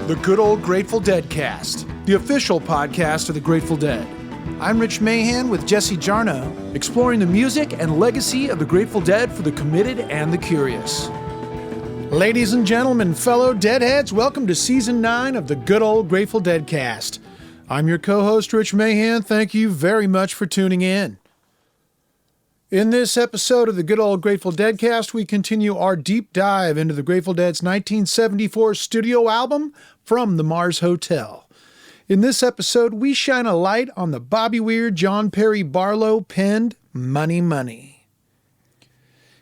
The Good Old Grateful Deadcast, the official podcast of the Grateful Dead. I'm Rich Mahan with Jesse Jarnow, exploring the music and legacy of the Grateful Dead for the committed and the curious. Ladies and gentlemen, fellow Deadheads, welcome to Season 9 of the Good Old Grateful Deadcast. I'm your co-host, Rich Mahan. Thank you very much for tuning in. In this episode of the Good Old Grateful Deadcast, we continue our deep dive into the Grateful Dead's 1974 studio album, From the Mars Hotel. In this episode, we shine a light on the Bobby Weir, John Perry Barlow penned Money Money.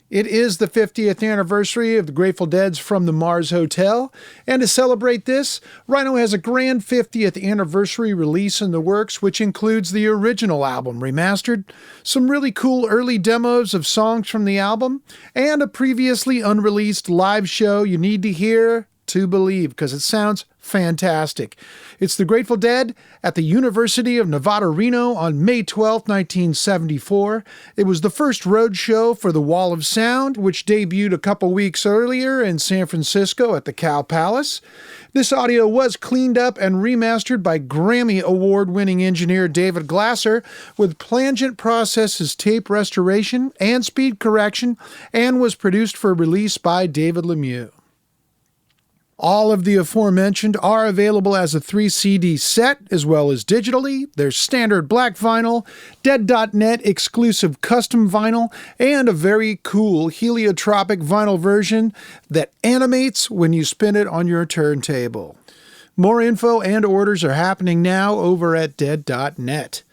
It is the 50th anniversary of the Grateful Dead's From the Mars Hotel, and to celebrate this, Rhino has a grand 50th anniversary release in the works, which includes the original album remastered, some really cool early demos of songs from the album, and a previously unreleased live show you need to hear to believe, because it sounds fantastic. It's the Grateful Dead at the University of Nevada, Reno on May 12, 1974. It was the first road show for the Wall of Sound, which debuted a couple weeks earlier in San Francisco at the Cow Palace. This audio was cleaned up and remastered by Grammy Award-winning engineer David Glasser with Plangent Processes tape restoration and speed correction, and was produced for release by David Lemieux. All of the aforementioned are available as a 3-CD set, as well as digitally. There's standard black vinyl, Dead.net exclusive custom vinyl, and a very cool heliotropic vinyl version that animates when you spin it on your turntable. More info and orders are happening now over at Dead.net.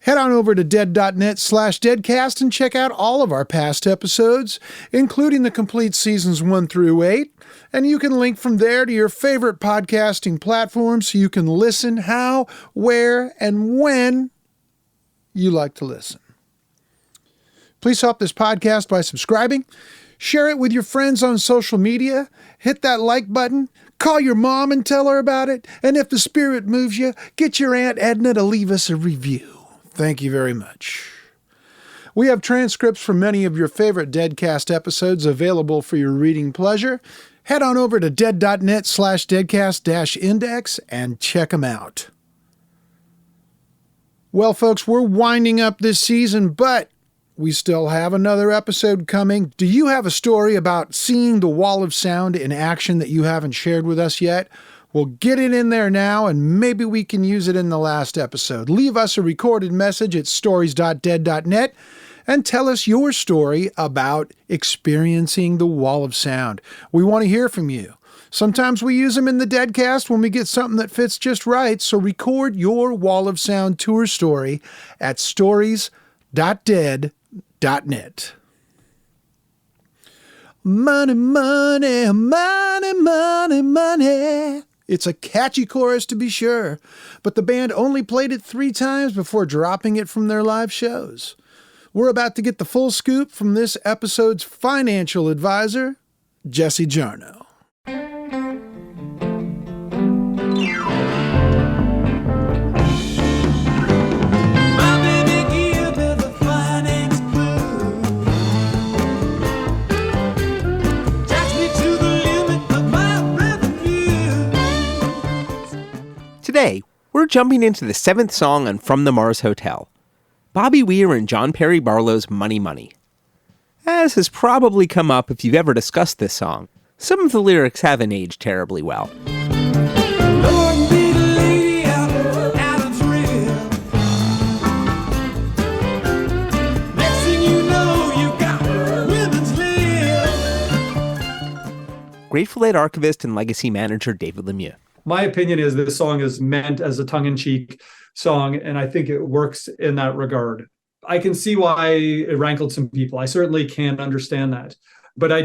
Head on over to dead.net/deadcast and check out all of our past episodes, including the complete seasons 1 through 8. And you can link from there to your favorite podcasting platform so you can listen how, where, and when you like to listen. Please help this podcast by subscribing, share it with your friends on social media, hit that like button, call your mom and tell her about it, and if the spirit moves you, get your Aunt Edna to leave us a review. Thank you very much. We have transcripts from many of your favorite Deadcast episodes available for your reading pleasure. Head on over to dead.net/deadcast-index and check them out. Well, folks, we're winding up this season, but we still have another episode coming. Do you have a story about seeing the Wall of Sound in action that you haven't shared with us yet? Well, get it in there now, and maybe we can use it in the last episode. Leave us a recorded message at stories.dead.net and tell us your story about experiencing the Wall of Sound. We want to hear from you. Sometimes we use them in the Deadcast when we get something that fits just right, so record your Wall of Sound tour story at stories.dead.net. Money, money, money, money, money. It's a catchy chorus to be sure, but the band only played it 3 times before dropping it from their live shows. We're about to get the full scoop from this episode's financial advisor, Jesse Jarnow. Today, we're jumping into the 7th song on From the Mars Hotel, Bobby Weir and John Perry Barlow's Money Money. As has probably come up if you've ever discussed this song, some of the lyrics haven't aged terribly well. Grateful Dead archivist and legacy manager David Lemieux. My opinion is this song is meant as a tongue-in-cheek song, and I think it works in that regard. I can see why it rankled some people. I certainly can't understand that. But I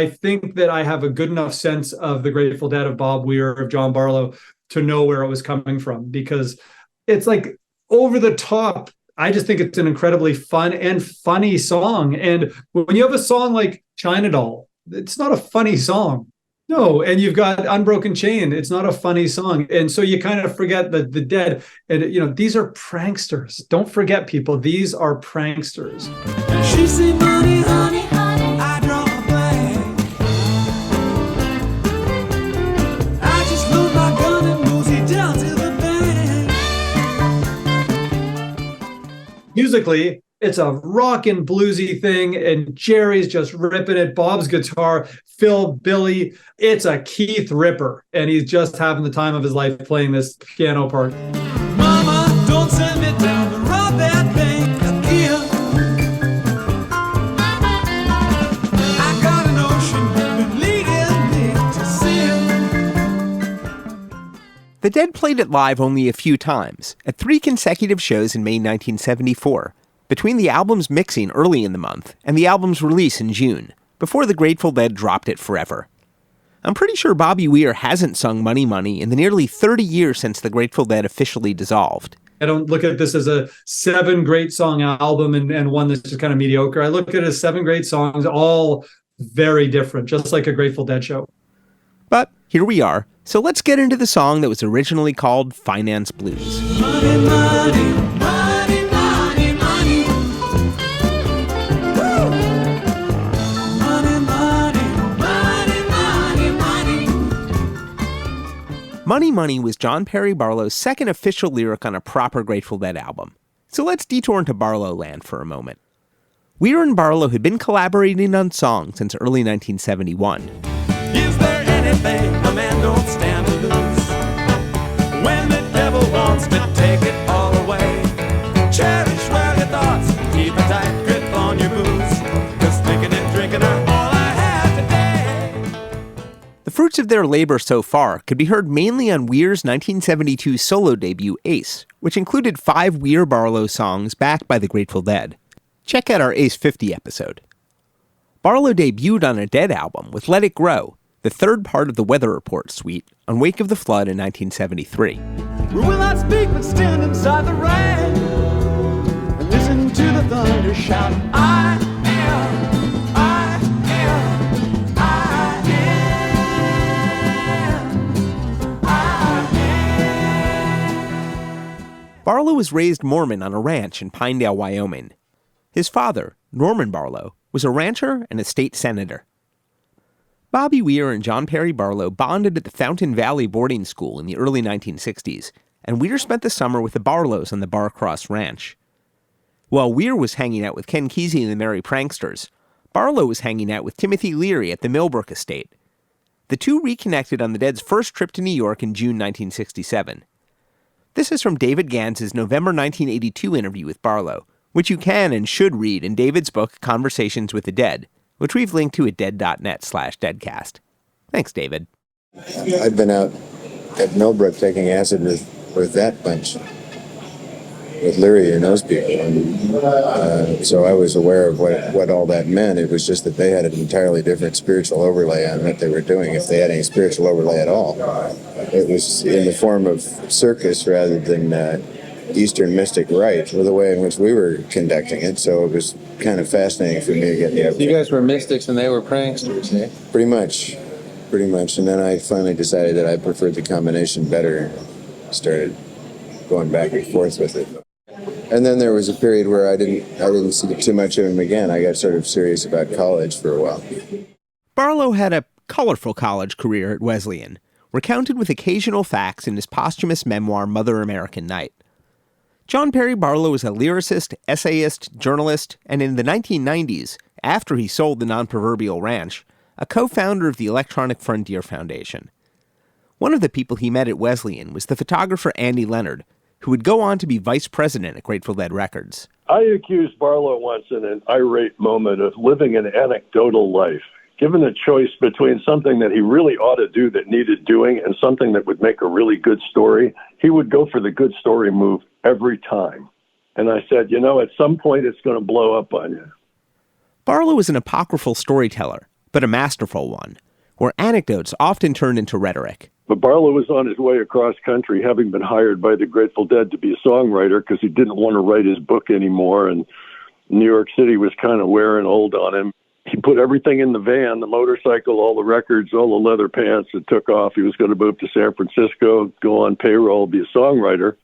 think that I have a good enough sense of the Grateful Dead, of Bob Weir, of John Barlow, to know where it was coming from, because it's like over the top. I just think it's an incredibly fun and funny song. And when you have a song like China Doll, it's not a funny song. No, and you've got Unbroken Chain. It's not a funny song. And so you kind of forget the Dead. And, you know, these are pranksters. Don't forget, people, these are pranksters. She said, money, honey, honey, I draw a blank. I just musically, it's a rockin' bluesy thing, and Jerry's just ripping it. Bob's guitar, Phil, Billy. It's a Keith ripper, and he's just having the time of his life playing this piano part. Mama, don't send me down the road that bank again. I got an ocean leading me to sin. The Dead played it live only a few times, at 3 consecutive shows in May 1974, between the album's mixing early in the month and the album's release in June, before the Grateful Dead dropped it forever. I'm pretty sure Bobby Weir hasn't sung Money Money in the nearly 30 years since the Grateful Dead officially dissolved. I don't look at this as a 7 great song album and one that's just kind of mediocre. I look at it as 7 great songs, all very different, just like a Grateful Dead show. But here we are, so let's get into the song that was originally called Finance Blues. Money, money, money, money, money. Woo! Money, money, money, money, money. Money Money was John Perry Barlow's second official lyric on a proper Grateful Dead album. So let's detour into Barlow land for a moment. Weir and Barlow had been collaborating on songs since early 1971. Is there anything a man don't stand to lose? When the devil wants to take it all away, cherish well your thoughts, keep a tight grip on your booze, 'cause thinking and drinking are all I have today. The fruits of their labor so far could be heard mainly on Weir's 1972 solo debut Ace, which included 5 Weir-Barlow songs backed by the Grateful Dead. Check out our Ace 50 episode. Barlow debuted on a Dead album with Let It Grow, the third part of the Weather Report suite, on Wake of the Flood in 1973. We will not speak but stand inside the rain and listen to the thunder shout, I am, I am, I am, I am. Barlow was raised Mormon on a ranch in Pinedale, Wyoming. His father, Norman Barlow, was a rancher and a state senator. Bobby Weir and John Perry Barlow bonded at the Fountain Valley boarding school in the early 1960s, and Weir spent the summer with the Barlows on the Bar Cross Ranch. While Weir was hanging out with Ken Kesey and the Merry Pranksters, Barlow was hanging out with Timothy Leary at the Millbrook estate. The two reconnected on the Dead's first trip to New York in June 1967. This is from David Gans's November 1982 interview with Barlow, which you can and should read in David's book Conversations with the Dead, which we've linked to at dead.net/deadcast. Thanks, David. I'd been out at Millbrook taking acid with that bunch, with Leary and those people. And, so I was aware of what all that meant. It was just that they had an entirely different spiritual overlay on what they were doing, if they had any spiritual overlay at all. It was in the form of circus rather than Eastern mystic rite, or the way in which we were conducting it. So it was kind of fascinating for me to get the. So you guys were mystics and they were pranksters, eh? Pretty much. And then I finally decided that I preferred the combination better and started going back and forth with it. And then there was a period where I didn't see too much of him again. I got sort of serious about college for a while. Barlow had a colorful college career at Wesleyan, recounted with occasional facts in his posthumous memoir Mother American Night. John Perry Barlow was a lyricist, essayist, journalist, and in the 1990s, after he sold the non-proverbial ranch, a co-founder of the Electronic Frontier Foundation. One of the people he met at Wesleyan was the photographer Andy Leonard, who would go on to be vice president at Grateful Dead Records. I accused Barlow once in an irate moment of living an anecdotal life. Given the choice between something that he really ought to do that needed doing and something that would make a really good story, he would go for the good story move every time. And I said, at some point it's going to blow up on you. Barlow was an apocryphal storyteller, but a masterful one, where anecdotes often turned into rhetoric. But Barlow was on his way across country, having been hired by the Grateful Dead to be a songwriter because he didn't want to write his book anymore, and New York City was kind of wearing old on him. He put everything in the van, the motorcycle, all the records, all the leather pants, and took off. He was going to move to San Francisco, go on payroll, be a songwriter.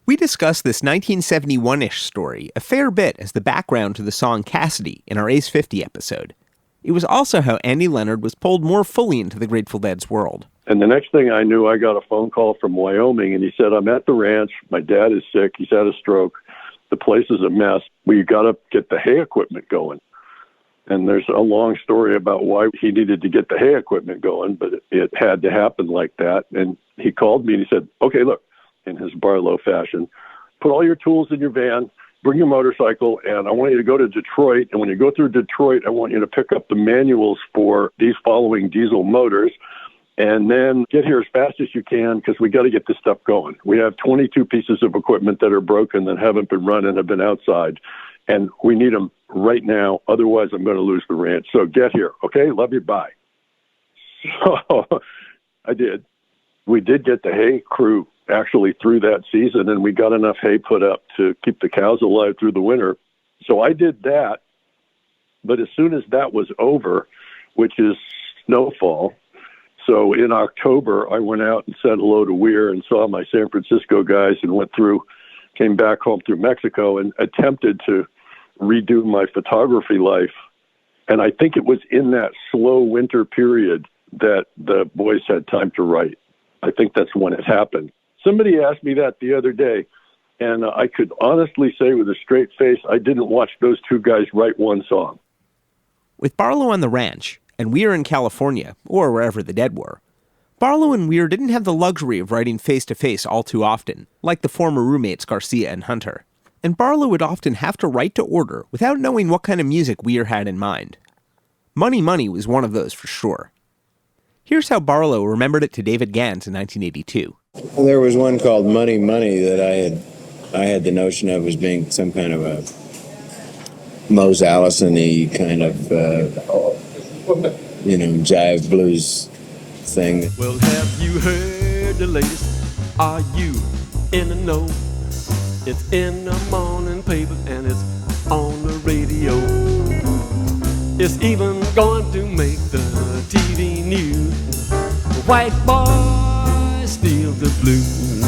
We discussed this 1971-ish story a fair bit as the background to the song Cassidy in our Ace 50 episode. It was also how Andy Leonard was pulled more fully into the Grateful Dead's world. And the next thing I knew, I got a phone call from Wyoming, and he said, I'm at the ranch. My dad is sick. He's had a stroke. the place is a mess. We got to get the hay equipment going. And there's a long story about why he needed to get the hay equipment going, but it had to happen like that. And he called me and he said, okay, look, in his Barlow fashion, put all your tools in your van, bring your motorcycle, and I want you to go to Detroit. And when you go through Detroit, I want you to pick up the manuals for these following diesel motors, and then get here as fast as you can because we got to get this stuff going. We have 22 pieces of equipment that are broken that haven't been run and have been outside, and we need them right now. Otherwise, I'm going to lose the ranch. So get here. Okay? Love you. Bye. So I did. We did get the hay crew actually through that season, and we got enough hay put up to keep the cows alive through the winter. So I did that. But as soon as that was over, which is snowfall, so in October, I went out and said hello to Weir and saw my San Francisco guys and came back home through Mexico and attempted to redo my photography life. And I think it was in that slow winter period that the boys had time to write. I think that's when it happened. Somebody asked me that the other day, and I could honestly say with a straight face, I didn't watch those two guys write one song. With Barlow on the ranch, and Weir in California, or wherever the Dead were, Barlow and Weir didn't have the luxury of writing face-to-face all too often, like the former roommates Garcia and Hunter. And Barlow would often have to write to order without knowing what kind of music Weir had in mind. Money Money was one of those for sure. Here's how Barlow remembered it to David Gans in 1982. There was one called Money Money that I had the notion of as being some kind of a Mose Allison-y kind of, jive blues thing. Well, have you heard the latest? Are you in the know? It's in the morning paper and it's on the radio. It's even going to make the TV news. White boy steals the blues.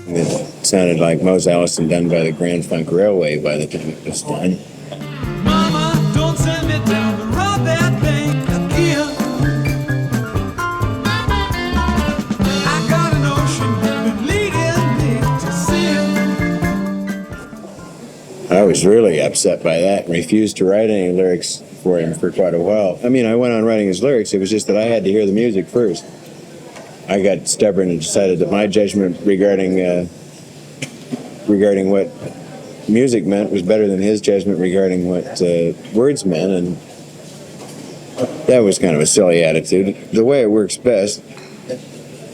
It sounded like Mose Allison done by the Grand Funk Railway by the time it was done. Mama, don't send me down to rob that thing again. I got a notion you've been leading me to sin. I was really upset by that and refused to write any lyrics for him for quite a while. I mean, I went on writing his lyrics. It was just that I had to hear the music first. I got stubborn and decided that my judgment regarding what music meant was better than his judgment regarding what words meant, and that was kind of a silly attitude. The way it works best,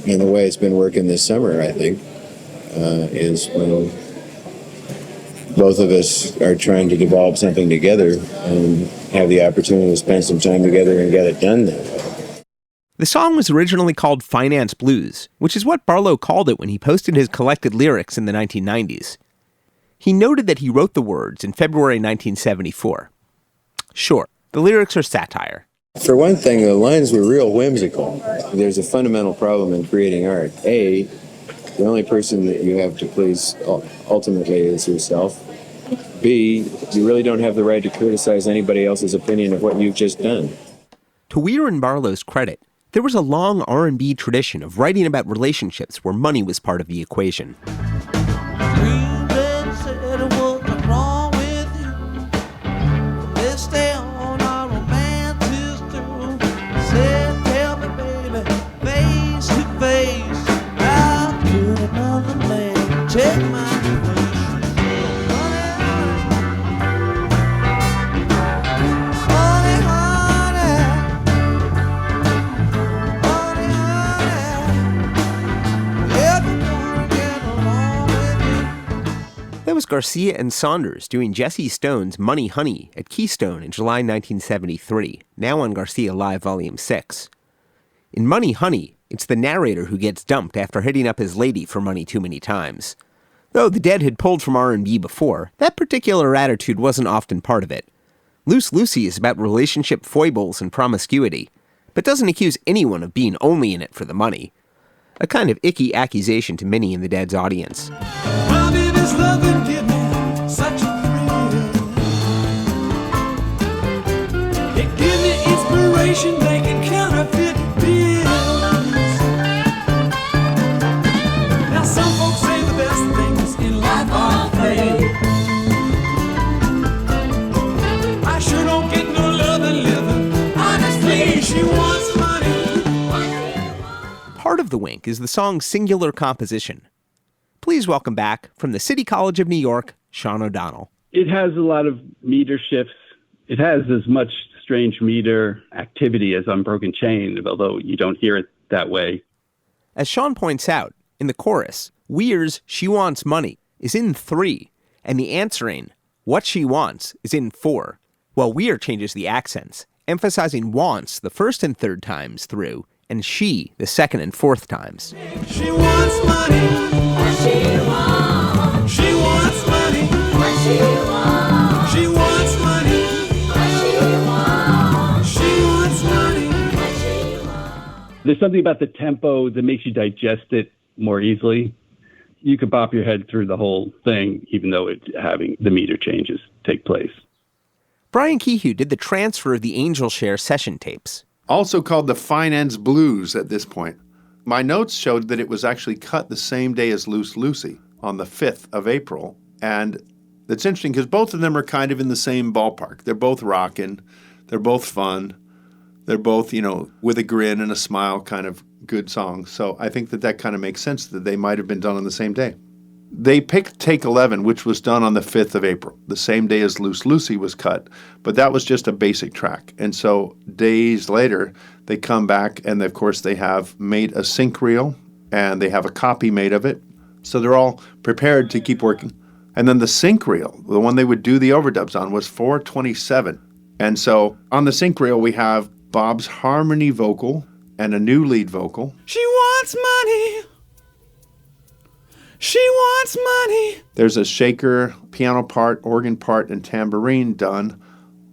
and the way it's been working this summer, I think, is when both of us are trying to develop something together and have the opportunity to spend some time together and get it done that way. The song was originally called Finance Blues, which is what Barlow called it when he posted his collected lyrics in the 1990s. He noted that he wrote the words in February 1974. Sure, the lyrics are satire. For one thing, the lines were real whimsical. There's a fundamental problem in creating art. A, the only person that you have to please ultimately is yourself. B, you really don't have the right to criticize anybody else's opinion of what you've just done. To Weir and Barlow's credit, there was a long R&B tradition of writing about relationships where money was part of the equation. That was Garcia and Saunders doing Jesse Stone's Money Honey at Keystone in July 1973, now on Garcia Live Volume 6. In Money Honey, it's the narrator who gets dumped after hitting up his lady for money too many times. Though the Dead had pulled from R&B before, that particular attitude wasn't often part of it. Loose Lucy is about relationship foibles and promiscuity, but doesn't accuse anyone of being only in it for the money. A kind of icky accusation to many in the Dead's audience. This love can give me such a thrill. It gives me inspiration, making counterfeit bills. Now some folks say part of the wink is the song's singular composition. Please welcome back, from the City College of New York, Shaugn O'Donnell. It has a lot of meter shifts. It has as much strange meter activity as Unbroken Chain, although you don't hear it that way. As Shaugn points out, in the chorus, Weir's She Wants Money is in 3, and the answering, What She Wants, is in 4, while Weir changes the accents, emphasizing wants the first and third times through, and she the second and fourth times. She wants money. What she wants. She wants money. What she wants. She wants money. What she wants. She wants money. What she wants. There's something about the tempo that makes you digest it more easily. You could bop your head through the whole thing, even though it's having the meter changes take place. Brian Kehew did the transfer of the Angel Share session tapes. Also called the Finance Blues at this point. My notes showed that it was actually cut the same day as Loose Lucy, on the 5th of April. And that's interesting because both of them are kind of in the same ballpark. They're both rockin'. They're both fun. They're both, with a grin and a smile kind of good songs. So I think that kind of makes sense that they might have been done on the same day. They picked Take 11, which was done on the 5th of April, the same day as Loose Lucy was cut. But that was just a basic track. And so days later, they come back and, of course, they have made a sync reel and they have a copy made of it. So they're all prepared to keep working. And then the sync reel, the one they would do the overdubs on, was 427. And so on the sync reel, we have Bob's harmony vocal and a new lead vocal. She wants money. She wants money. There's a shaker, piano part, organ part, and tambourine done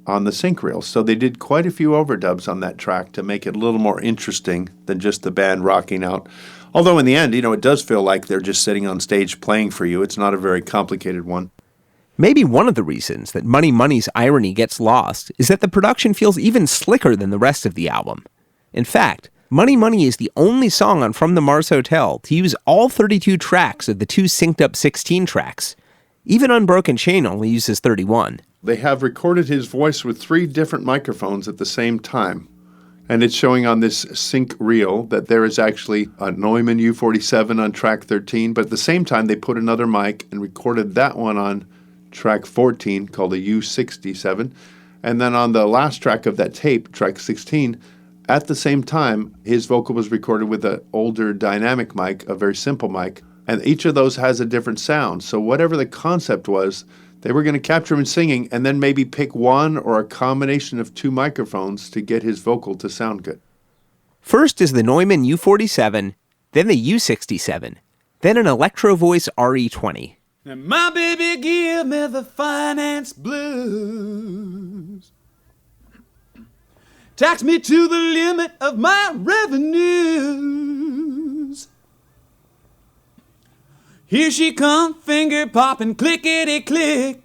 on the sync reel. So they did quite a few overdubs on that track to make it a little more interesting than just the band rocking out. Although in the end, it does feel like they're just sitting on stage playing for you. It's not a very complicated one. Maybe one of the reasons that Money Money's irony gets lost is that the production feels even slicker than the rest of the album. In fact, Money Money is the only song on From the Mars Hotel to use all 32 tracks of the 2 synced-up 16 tracks. Even Unbroken Chain only uses 31. They have recorded his voice with 3 different microphones at the same time. And it's showing on this sync reel that there is actually a Neumann U47 on track 13, but at the same time they put another mic and recorded that one on track 14 called a U67. And then on the last track of that tape, track 16, at the same time, his vocal was recorded with an older dynamic mic, a very simple mic, and each of those has a different sound. So whatever the concept was, they were going to capture him singing and then maybe pick one or a combination of 2 microphones to get his vocal to sound good. First is the Neumann U47, then the U67, then an Electro Voice RE20. And my baby give me the finance blues. Tax me to the limit of my revenues. Here she come, finger popping, clickety-click.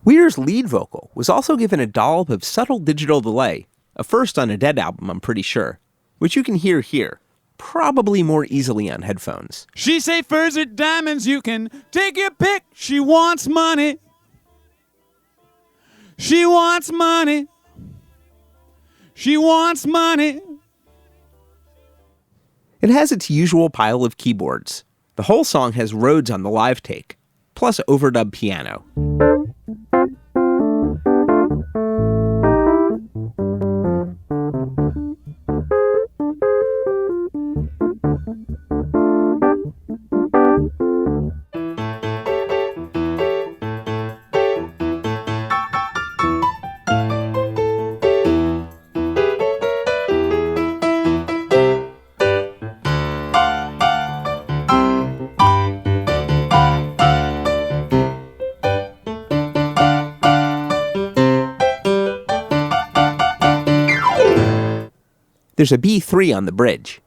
Weir's lead vocal was also given a dollop of subtle digital delay, a first on a Dead album, I'm pretty sure, which you can hear here, probably more easily on headphones. She say furs or diamonds, you can take your pick. She wants money. She wants money. She wants money. It has its usual pile of keyboards. The whole song has Rhodes on the live take, plus overdub piano. There's a B3 on the bridge.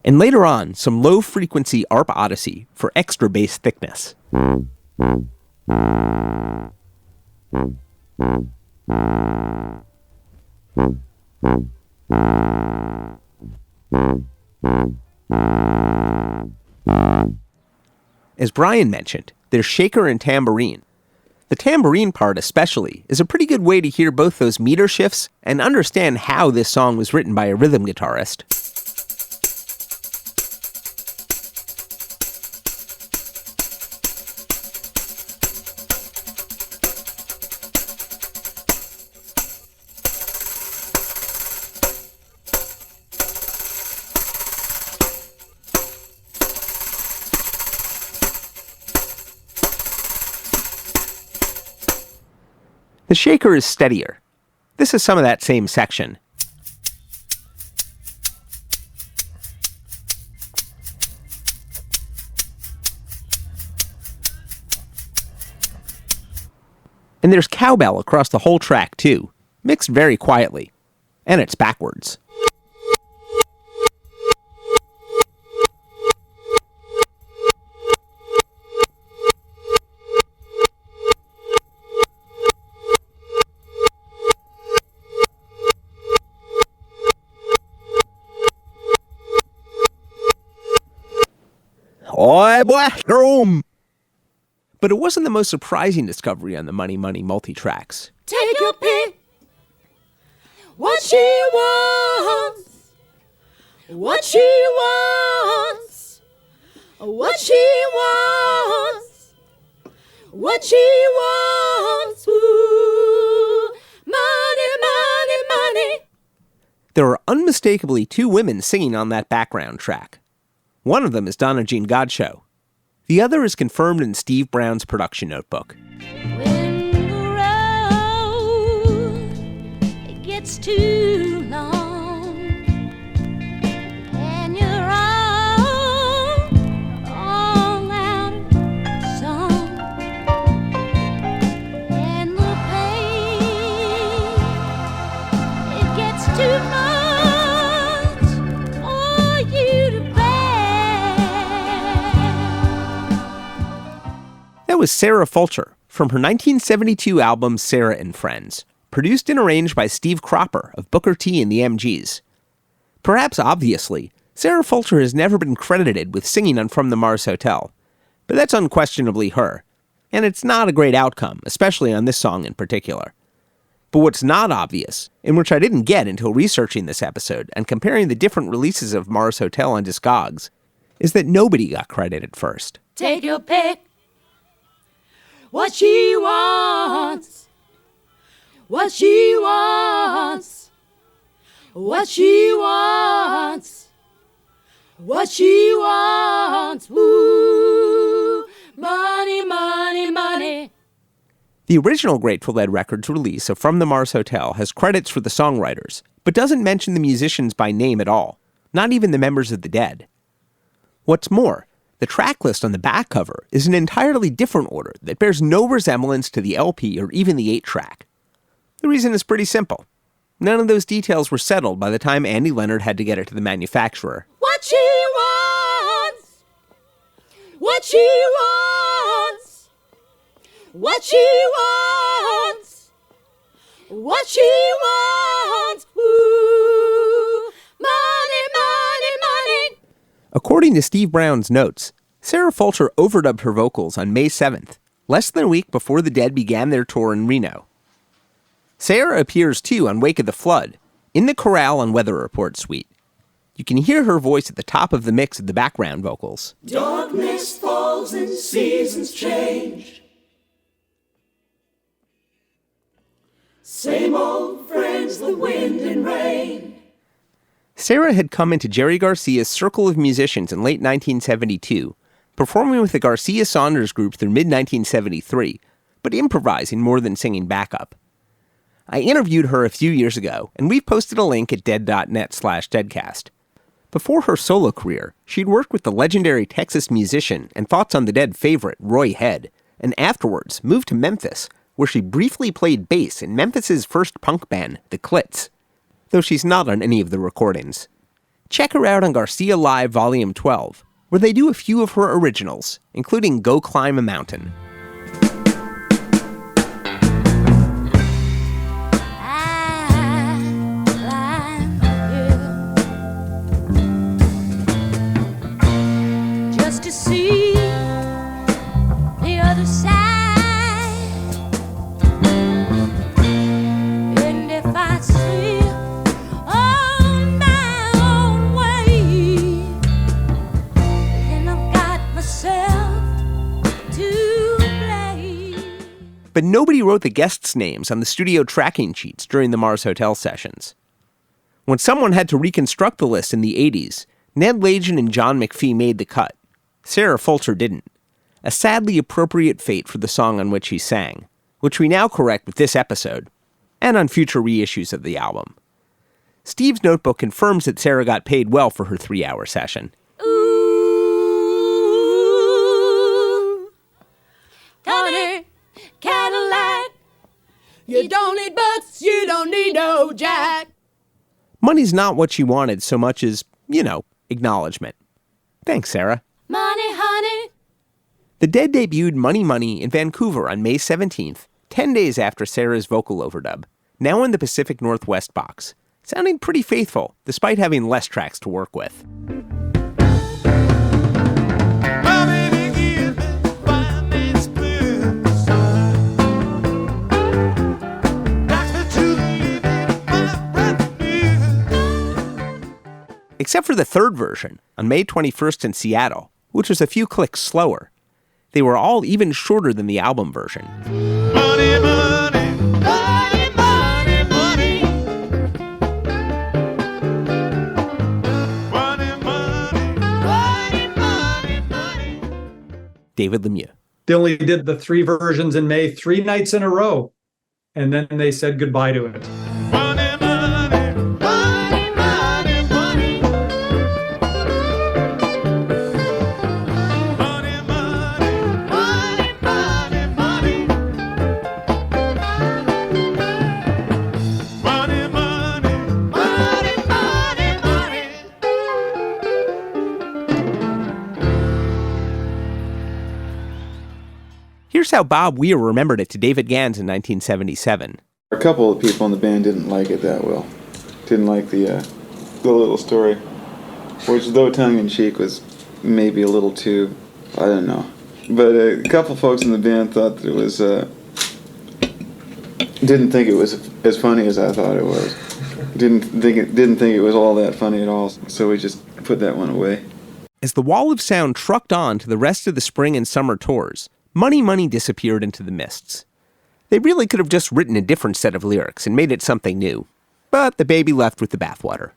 And later on, some low-frequency ARP Odyssey for extra bass thickness. As Brian mentioned, there's shaker and tambourine. The tambourine part especially is a pretty good way to hear both those meter shifts and understand how this song was written by a rhythm guitarist. The shaker is steadier. This is some of that same section. And there's cowbell across the whole track too, mixed very quietly. And it's backwards. But it wasn't the most surprising discovery on the Money Money multi-tracks. Take your pick. What she wants. What she wants. What she wants. What she wants. Ooh. Money, money, money. There are unmistakably two women singing on that background track. One of them is Donna Jean Godchaux. The other is confirmed in Steve Brown's production notebook. When the road it gets too long and you're all out of song and the pain it gets too much for you to bear. That was Sarah Fulcher from her 1972 album Sarah and Friends, produced and arranged by Steve Cropper of Booker T and the MGs. Perhaps obviously, Sarah Fulcher has never been credited with singing on From the Mars Hotel, but that's unquestionably her, and it's not a great outcome, especially on this song in particular. But what's not obvious, and which I didn't get until researching this episode and comparing the different releases of Mars Hotel on Discogs, is that nobody got credited first. Take your pick. What she wants. What she wants. What she wants. What she wants. Woo. Money, money, money. The original Grateful Dead Records release of From the Mars Hotel has credits for the songwriters, but doesn't mention the musicians by name at all, not even the members of the Dead. What's more, the track list on the back cover is an entirely different order that bears no resemblance to the LP or even the 8-track. The reason is pretty simple. None of those details were settled by the time Andy Leonard had to get it to the manufacturer. What she wants. What she wants. What she wants. What she wants. Ooh. Money, money, money. According to Steve Brown's notes, Sarah Fulcher overdubbed her vocals on May 7th, less than a week before the Dead began their tour in Reno. Sarah appears too on Wake of the Flood, in the chorale on Weather Report suite. You can hear her voice at the top of the mix of the background vocals. Darkness falls and seasons change. Same old friends, the wind and rain. Sarah had come into Jerry Garcia's circle of musicians in late 1972, performing with the Garcia Saunders group through mid-1973, but improvising more than singing backup. I interviewed her a few years ago, and we've posted a link at dead.net/deadcast. Before her solo career, she'd worked with the legendary Texas musician and Thoughts on the Dead favorite Roy Head, and afterwards moved to Memphis, where she briefly played bass in Memphis's first punk band, The Clits, though she's not on any of the recordings. Check her out on Garcia Live Volume 12, where they do a few of her originals, including Go Climb a Mountain. I But nobody wrote the guests' names on the studio tracking sheets during the Mars Hotel sessions. When someone had to reconstruct the list in the 80s, Ned Lagin and John McPhee made the cut. Sarah Fulcher didn't. A sadly appropriate fate for the song on which he sang, which we now correct with this episode, and on future reissues of the album. Steve's notebook confirms that Sarah got paid well for her 3-hour session. Ooh, Connie, Cadillac. You don't need butts, you don't need no jack. Money's not what she wanted so much as, acknowledgement. Thanks, Sarah. Money, honey. The Dead debuted Money Money in Vancouver on May 17th, 10 days after Sarah's vocal overdub, now in the Pacific Northwest box, sounding pretty faithful, despite having less tracks to work with. Except for the third version, on May 21st in Seattle, which was a few clicks slower. They were all even shorter than the album version. Money, money, money, money, money. Money, money, money, money, money. David Lemieux. They only did the 3 versions in May 3 nights in a row, and then they said goodbye to it. Money, money, money, money, money. Money, money, money, money, money. Money, money, money, money, money. Here's how Bob Weir remembered it to David Gans in 1977. A couple of people in the band didn't like it that well. Didn't like the little story, which, though tongue-in-cheek, was maybe a little too, I don't know. But a couple folks in the band thought that it was, didn't think it was as funny as I thought it was. Didn't think it was all that funny at all. So we just put that one away. As the wall of sound trucked on to the rest of the spring and summer tours, Money Money disappeared into the mists. They really could have just written a different set of lyrics and made it something new. But the baby left with the bathwater.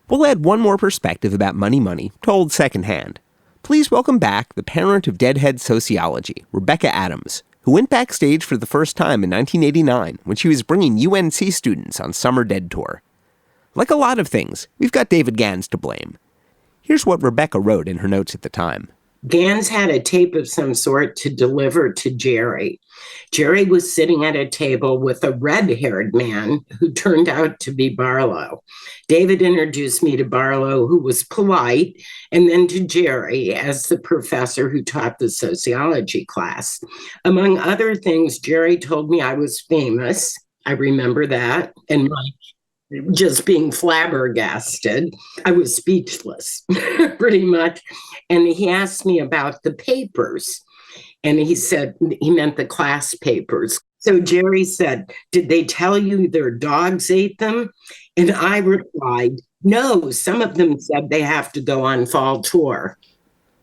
We'll add one more perspective about Money Money, told secondhand. Please welcome back the parent of Deadhead sociology, Rebecca Adams, who went backstage for the first time in 1989 when she was bringing UNC students on Summer Dead Tour. Like a lot of things, we've got David Gans to blame. Here's what Rebecca wrote in her notes at the time. Gans had a tape of some sort to deliver to Jerry. Jerry was sitting at a table with a red-haired man who turned out to be Barlow. David introduced me to Barlow, who was polite, and then to Jerry as the professor who taught the sociology class. Among other things, Jerry told me I was famous. I remember that. And just being flabbergasted. I was speechless, pretty much. And he asked me about the papers. And he said, he meant the class papers. So Jerry said, did they tell you their dogs ate them? And I replied, no, some of them said they have to go on fall tour.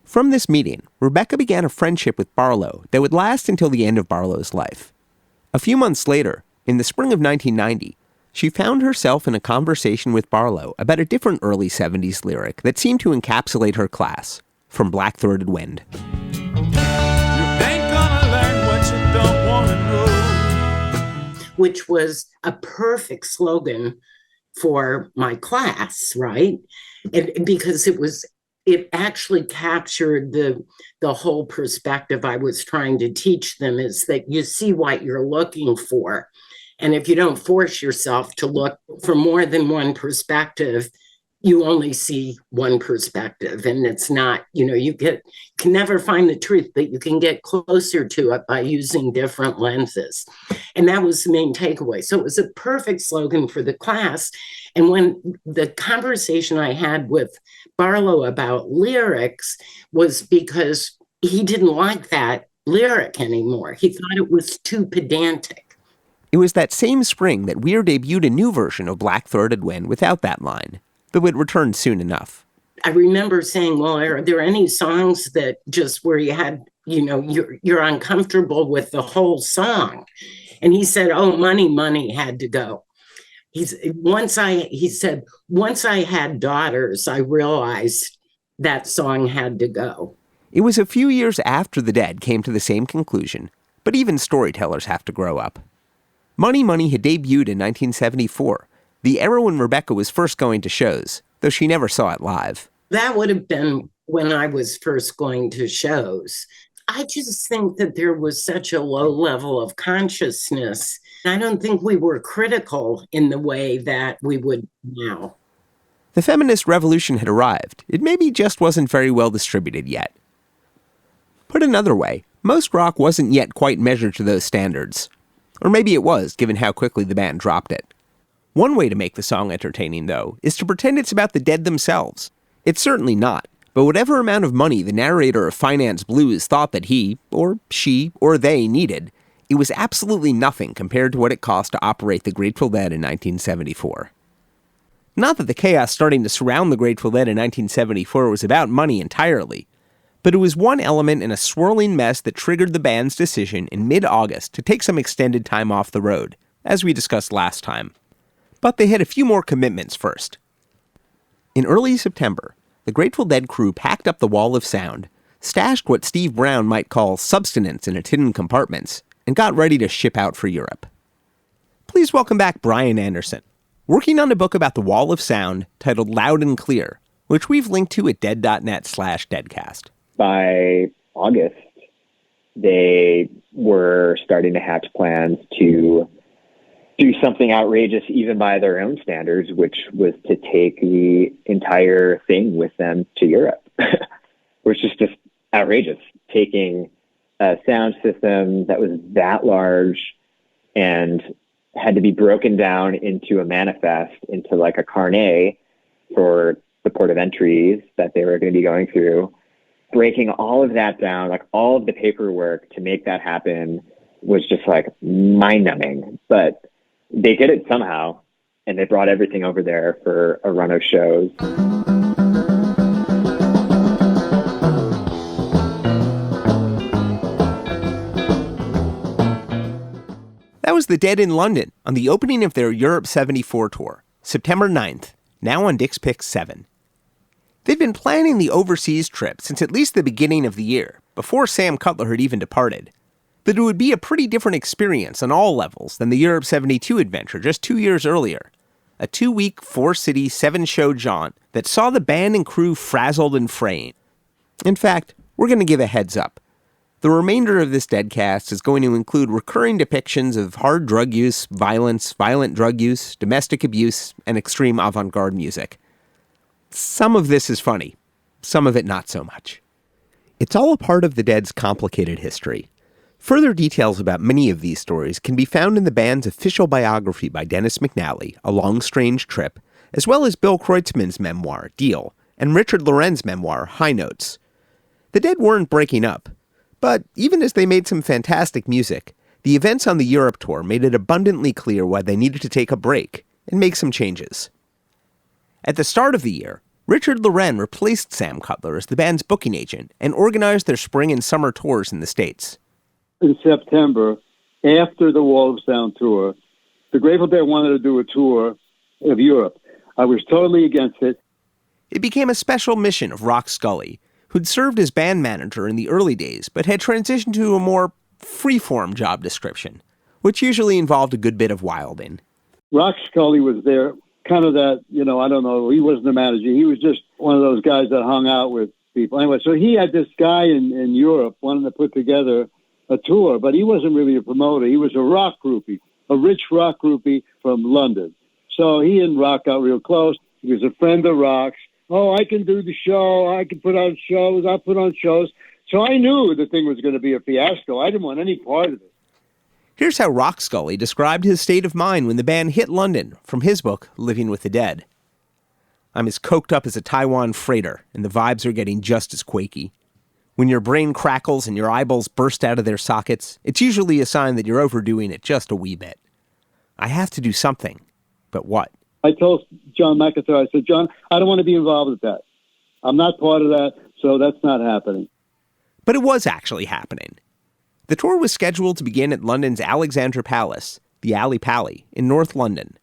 From this meeting, Rebecca began a friendship with Barlow that would last until the end of Barlow's life. A few months later, in the spring of 1990, she found herself in a conversation with Barlow about a different early 70s lyric that seemed to encapsulate her class, from Black-Throated Wind. You ain't gonna learn what you don't wanna know. Which was a perfect slogan for my class, right? And because it actually captured the whole perspective I was trying to teach them, is that you see what you're looking for. And if you don't force yourself to look for more than one perspective, you only see one perspective. And it's not, you can never find the truth, but you can get closer to it by using different lenses. And that was the main takeaway. So it was a perfect slogan for the class. And when the conversation I had with Barlow about lyrics was because he didn't like that lyric anymore. He thought it was too pedantic. It was that same spring that Weir debuted a new version of Black-Throated Wind without that line, though it returned soon enough. I remember saying, well, are there any songs that just where you had, you're uncomfortable with the whole song. And he said, oh, money had to go. He said, once I had daughters, I realized that song had to go. It was a few years after the Dead came to the same conclusion, but even storytellers have to grow up. Money had debuted in 1974, the era when Rebecca was first going to shows, though she never saw it live. That would have been when I was first going to shows. I just think that there was such a low level of consciousness. I don't think we were critical in the way that we would now. The feminist revolution had arrived. It maybe just wasn't very well distributed yet. Put another way, most rock wasn't yet quite measured to those standards. Or maybe it was, given how quickly the band dropped it. One way to make the song entertaining, though, is to pretend it's about the Dead themselves. It's certainly not, but whatever amount of money the narrator of Finance Blues thought that he, or she, or they needed, it was absolutely nothing compared to what it cost to operate the Grateful Dead in 1974. Not that the chaos starting to surround the Grateful Dead in 1974 was about money entirely, but it was one element in a swirling mess that triggered the band's decision in mid-August to take some extended time off the road, as we discussed last time. But they had a few more commitments first. In early September, the Grateful Dead crew packed up the wall of sound, stashed what Steve Brown might call substance in its hidden compartments, and got ready to ship out for Europe. Please welcome back Brian Anderson, working on a book about the wall of sound titled Loud and Clear, which we've linked to at dead.net/deadcast. By August, they were starting to hatch plans to do something outrageous even by their own standards, which was to take the entire thing with them to Europe, which is just outrageous. Taking a sound system that was that large and had to be broken down into a manifest, into like a carnet for the port of entries that they were going to be going through, breaking all of that down, like all of the paperwork to make that happen was just like mind-numbing. But they did it somehow, and they brought everything over there for a run of shows. That was the Dead in London on the opening of their Europe 74 tour, September 9th, now on Dick's Pick 7. They'd been planning the overseas trip since at least the beginning of the year, before Sam Cutler had even departed. But it would be a pretty different experience on all levels than the Europe 72 adventure just 2 years earlier. A 2-week, 4-city, 7-show jaunt that saw the band and crew frazzled and fraying. In fact, we're going to give a heads up. The remainder of this Deadcast is going to include recurring depictions of hard drug use, violence, violent drug use, domestic abuse, and extreme avant-garde music. Some of this is funny, some of it not so much. It's all a part of the Dead's complicated history. Further details about many of these stories can be found in the band's official biography by Dennis McNally, A Long Strange Trip, as well as Bill Kreutzmann's memoir, Deal, and Richard Loren's memoir, High Notes. The Dead weren't breaking up, but even as they made some fantastic music, the events on the Europe tour made it abundantly clear why they needed to take a break and make some changes. At the start of the year, Richard Loren replaced Sam Cutler as the band's booking agent and organized their spring and summer tours in the States. In September, after the Wall of Sound tour, the Grateful Dead wanted to do a tour of Europe. I was totally against it. It became a special mission of Rock Scully, who'd served as band manager in the early days, but had transitioned to a more free-form job description, which usually involved a good bit of wilding. Rock Scully was there, kind of that, I don't know, he wasn't a manager. He was just one of those guys that hung out with people. Anyway, so he had this guy in Europe wanting to put together a tour, but he wasn't really a promoter. He was a rock groupie, a rich rock groupie from London. So he and Rock got real close. He was a friend of Rock's. Oh, I can do the show. I can put on shows. I put on shows. So I knew the thing was going to be a fiasco. I didn't want any part of it. Here's how Rock Scully described his state of mind when the band hit London from his book, Living with the Dead. I'm as coked up as a Taiwan freighter, and the vibes are getting just as quaky. When your brain crackles and your eyeballs burst out of their sockets, it's usually a sign that you're overdoing it just a wee bit. I have to do something, but what? I told John McIntyre, I said, John, I don't want to be involved with that. I'm not part of that, so that's not happening. But it was actually happening. The tour was scheduled to begin at London's Alexandra Palace, the Alley Pally, in North London.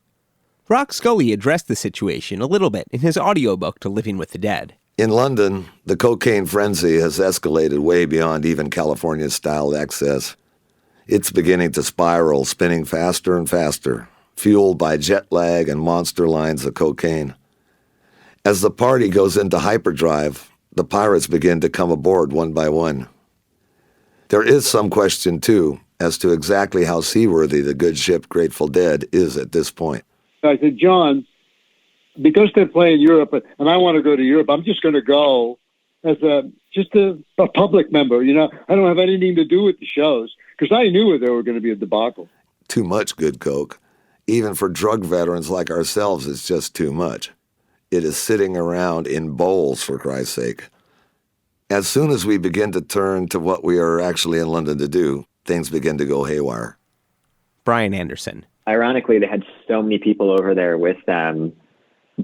Rock Scully addressed the situation a little bit in his audiobook to Living with the Dead. In London, the cocaine frenzy has escalated way beyond even California-style excess. It's beginning to spiral, spinning faster and faster, fueled by jet lag and monster lines of cocaine. As the party goes into hyperdrive, the pirates begin to come aboard one by one. There is some question, too, as to exactly how seaworthy the good ship Grateful Dead is at this point. I said, John, because they're playing Europe, and I want to go to Europe, I'm just going to go as just a public member. You know, I don't have anything to do with the shows, because I knew there were going to be a debacle. Too much good coke. Even for drug veterans like ourselves, it's just too much. It is sitting around in bowls, for Christ's sake. As soon as we begin to turn to what we are actually in London to do, things begin to go haywire. Brian Anderson. Ironically, they had so many people over there with them,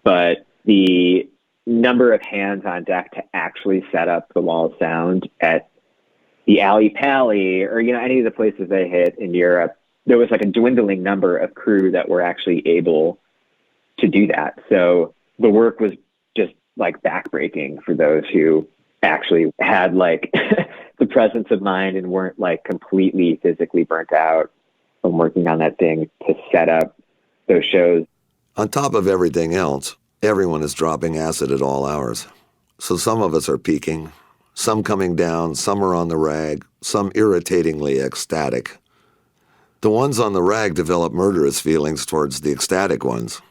but the number of hands on deck to actually set up the wall of sound at the Alley Pally or, you know, any of the places they hit in Europe, there was like a dwindling number of crew that were actually able to do that. So the work was just like backbreaking for those who actually had like the presence of mind and weren't like completely physically burnt out from working on that thing to set up those shows. On top of everything else, everyone is dropping acid at all hours. So some of us are peaking, some coming down, some are on the rag, some irritatingly ecstatic. The ones on the rag develop murderous feelings towards the ecstatic ones,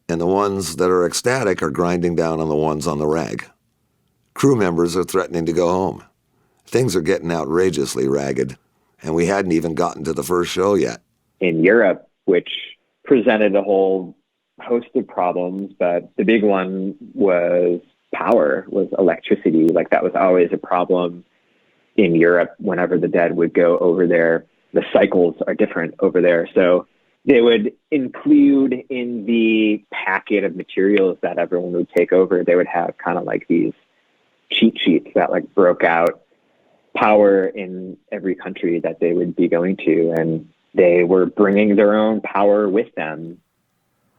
and the ones that are ecstatic are grinding down on the ones on the rag. Crew members are threatening to go home. Things are getting outrageously ragged, and we hadn't even gotten to the first show yet. In Europe, which presented a whole host of problems, but the big one was power, was electricity. Like that was always a problem in Europe whenever the Dead would go over there. The cycles are different over there. So they would include in the packet of materials that everyone would take over, they would have kind of like these cheat sheets that like broke out power in every country that they would be going to, and they were bringing their own power with them.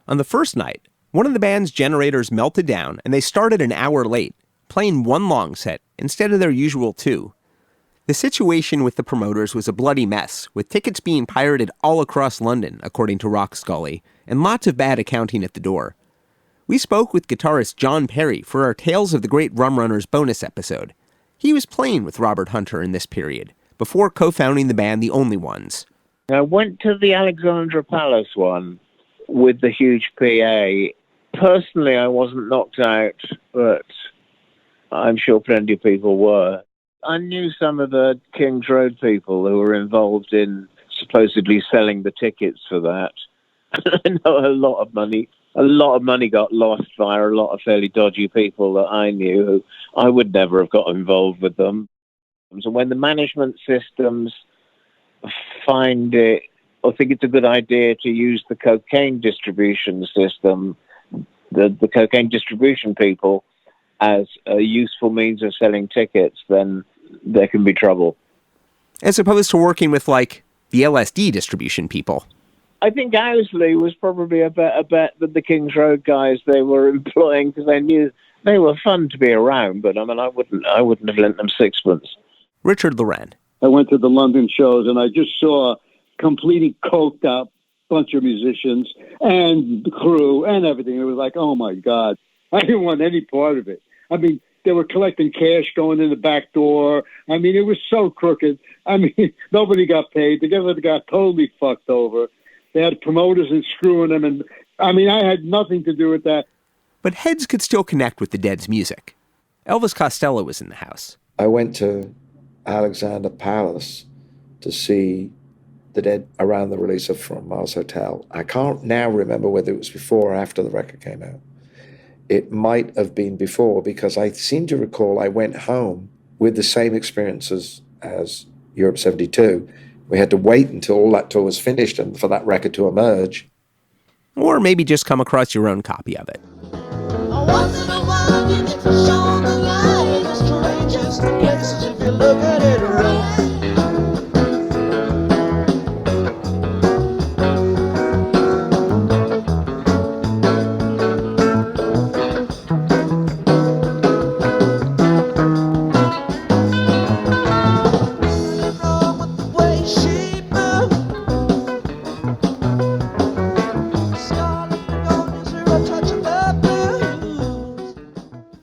On the first night, one of the band's generators melted down and they started an hour late, playing one long set instead of their usual two. The situation with the promoters was a bloody mess, with tickets being pirated all across London, according to Rock Scully, and lots of bad accounting at the door. We spoke with guitarist John Perry for our Tales of the Great Rum Runners bonus episode. He was playing with Robert Hunter in this period, before co-founding the band The Only Ones. I went to the Alexandra Palace one with the huge PA. Personally, I wasn't knocked out, but I'm sure plenty of people were. I knew some of the King's Road people who were involved in supposedly selling the tickets for that. I know a lot of money got lost via a lot of fairly dodgy people that I knew who I would never have got involved with them. So when the management systems find it, or think it's a good idea to use the cocaine distribution system, the cocaine distribution people, as a useful means of selling tickets, then there can be trouble. As opposed to working with, like, the LSD distribution people. I think Owsley was probably a better bet than the King's Road guys they were employing, because they knew they were fun to be around, but I mean, I wouldn't have lent them sixpence. Richard Loren. I went to the London shows and I just saw completely coked up bunch of musicians and the crew and everything. It was like, oh my God, I didn't want any part of it. I mean, they were collecting cash going in the back door. I mean, it was so crooked. I mean, nobody got paid. The guys got totally fucked over. They had promoters and screwing them. And I mean, I had nothing to do with that. But heads could still connect with the Dead's music. Elvis Costello was in the house. I went to Alexander Palace to see the Dead around the release of From Mars Hotel. I can't now remember whether it was before or after the record came out. It might have been before, because I seem to recall I went home with the same experiences as Europe 72. We had to wait until all that tour was finished and for that record to emerge. Or maybe just come across your own copy of it. Once in a while you get to show the light, a strange just the places if you look at it right.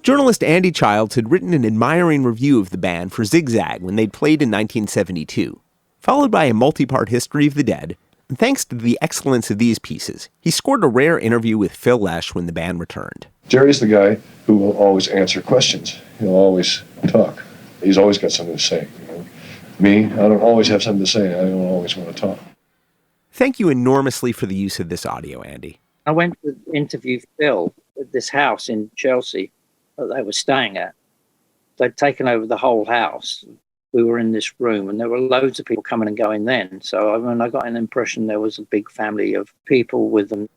Journalist Andy Childs had written an admiring review of the band for Zigzag when they'd played in 1972, followed by a multi-part history of the Dead, and thanks to the excellence of these pieces, he scored a rare interview with Phil Lesh when the band returned. Jerry's the guy who will always answer questions. He'll always talk. He's always got something to say. You know? Me, I don't always have something to say. I don't always want to talk. Thank you enormously for the use of this audio, Andy. I went to interview Phil at this house in Chelsea that they were staying at. They'd taken over the whole house. We were in this room and there were loads of people coming and going then. So I got an impression there was a big family of people with them.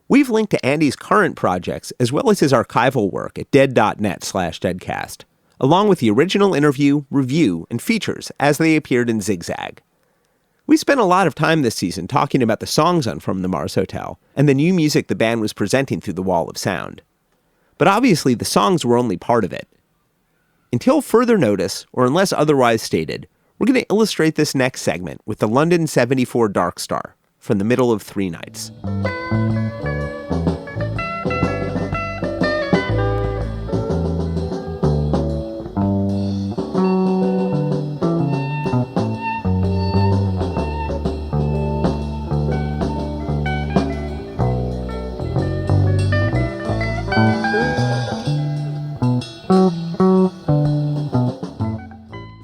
We've linked to Andy's current projects as well as his archival work at dead.net/deadcast, along with the original interview, review, and features as they appeared in Zigzag. We spent a lot of time this season talking about the songs on From the Mars Hotel and the new music the band was presenting through the Wall of Sound. But obviously the songs were only part of it. Until further notice, or unless otherwise stated, we're going to illustrate this next segment with the London 74 Dark Star from the middle of Three Nights.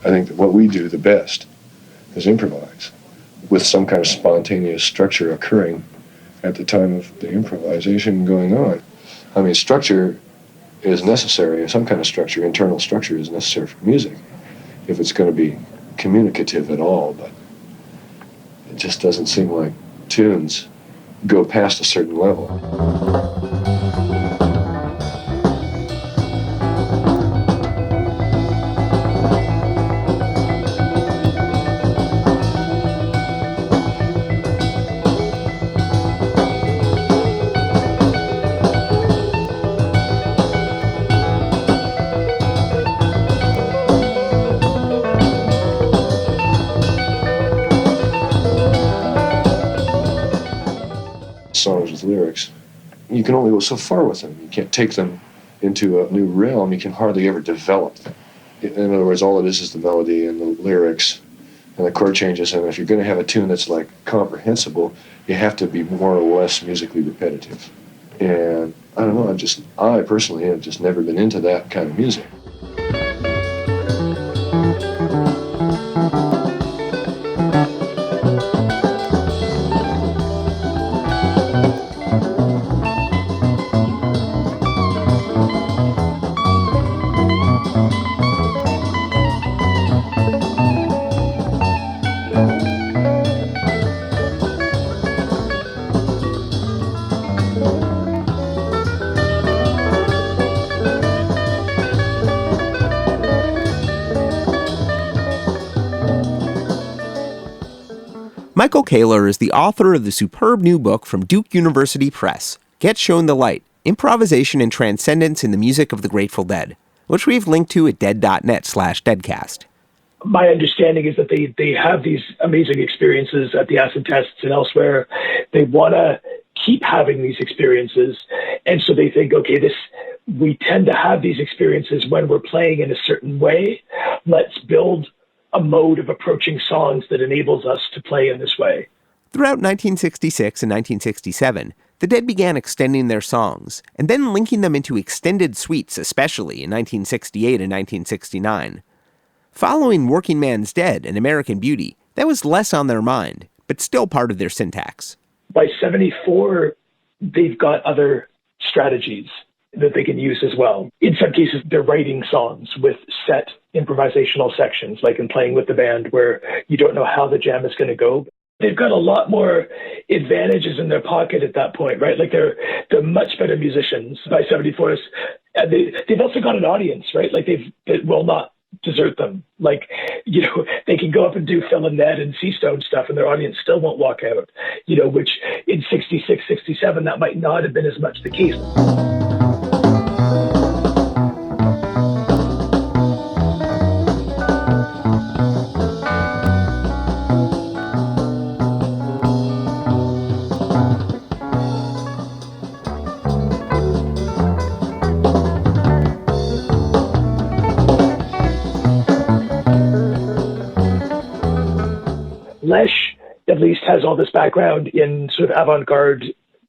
I think that what we do the best is improvise with some kind of spontaneous structure occurring at the time of the improvisation going on. I mean, structure is necessary, some kind of structure, internal structure is necessary for music if it's going to be communicative at all, but it just doesn't seem like tunes go past a certain level. Songs with lyrics, you can only go so far with them. You can't take them into a new realm. You can hardly ever develop them. In other words, all it is the melody and the lyrics and the chord changes. And if you're going to have a tune that's like comprehensible, you have to be more or less musically repetitive. And I don't know, I personally have just never been into that kind of music. Michael Kaler is the author of the superb new book from Duke University Press, Get Shown the Light, Improvisation and Transcendence in the Music of the Grateful Dead, which we've linked to at dead.net/deadcast. My understanding is that they have these amazing experiences at the acid tests and elsewhere. They want to keep having these experiences. And so they think, okay, we tend to have these experiences when we're playing in a certain way. Let's build a mode of approaching songs that enables us to play in this way. Throughout 1966 and 1967, the Dead began extending their songs, and then linking them into extended suites, especially in 1968 and 1969. Following Working Man's Dead and American Beauty, that was less on their mind, but still part of their syntax. By 74, they've got other strategies that they can use as well. In some cases, they're writing songs with set improvisational sections, like in Playing with the Band, where you don't know how the jam is going to go. They've got a lot more advantages in their pocket at that point, right? Like they're much better musicians by 74. And they've also got an audience, right? Like they will not desert them. Like, they can go up and do Phil and Ned and Seastones stuff and their audience still won't walk out, which in 66, 67, that might not have been as much the case. Lesh, at least, has all this background in sort of avant-garde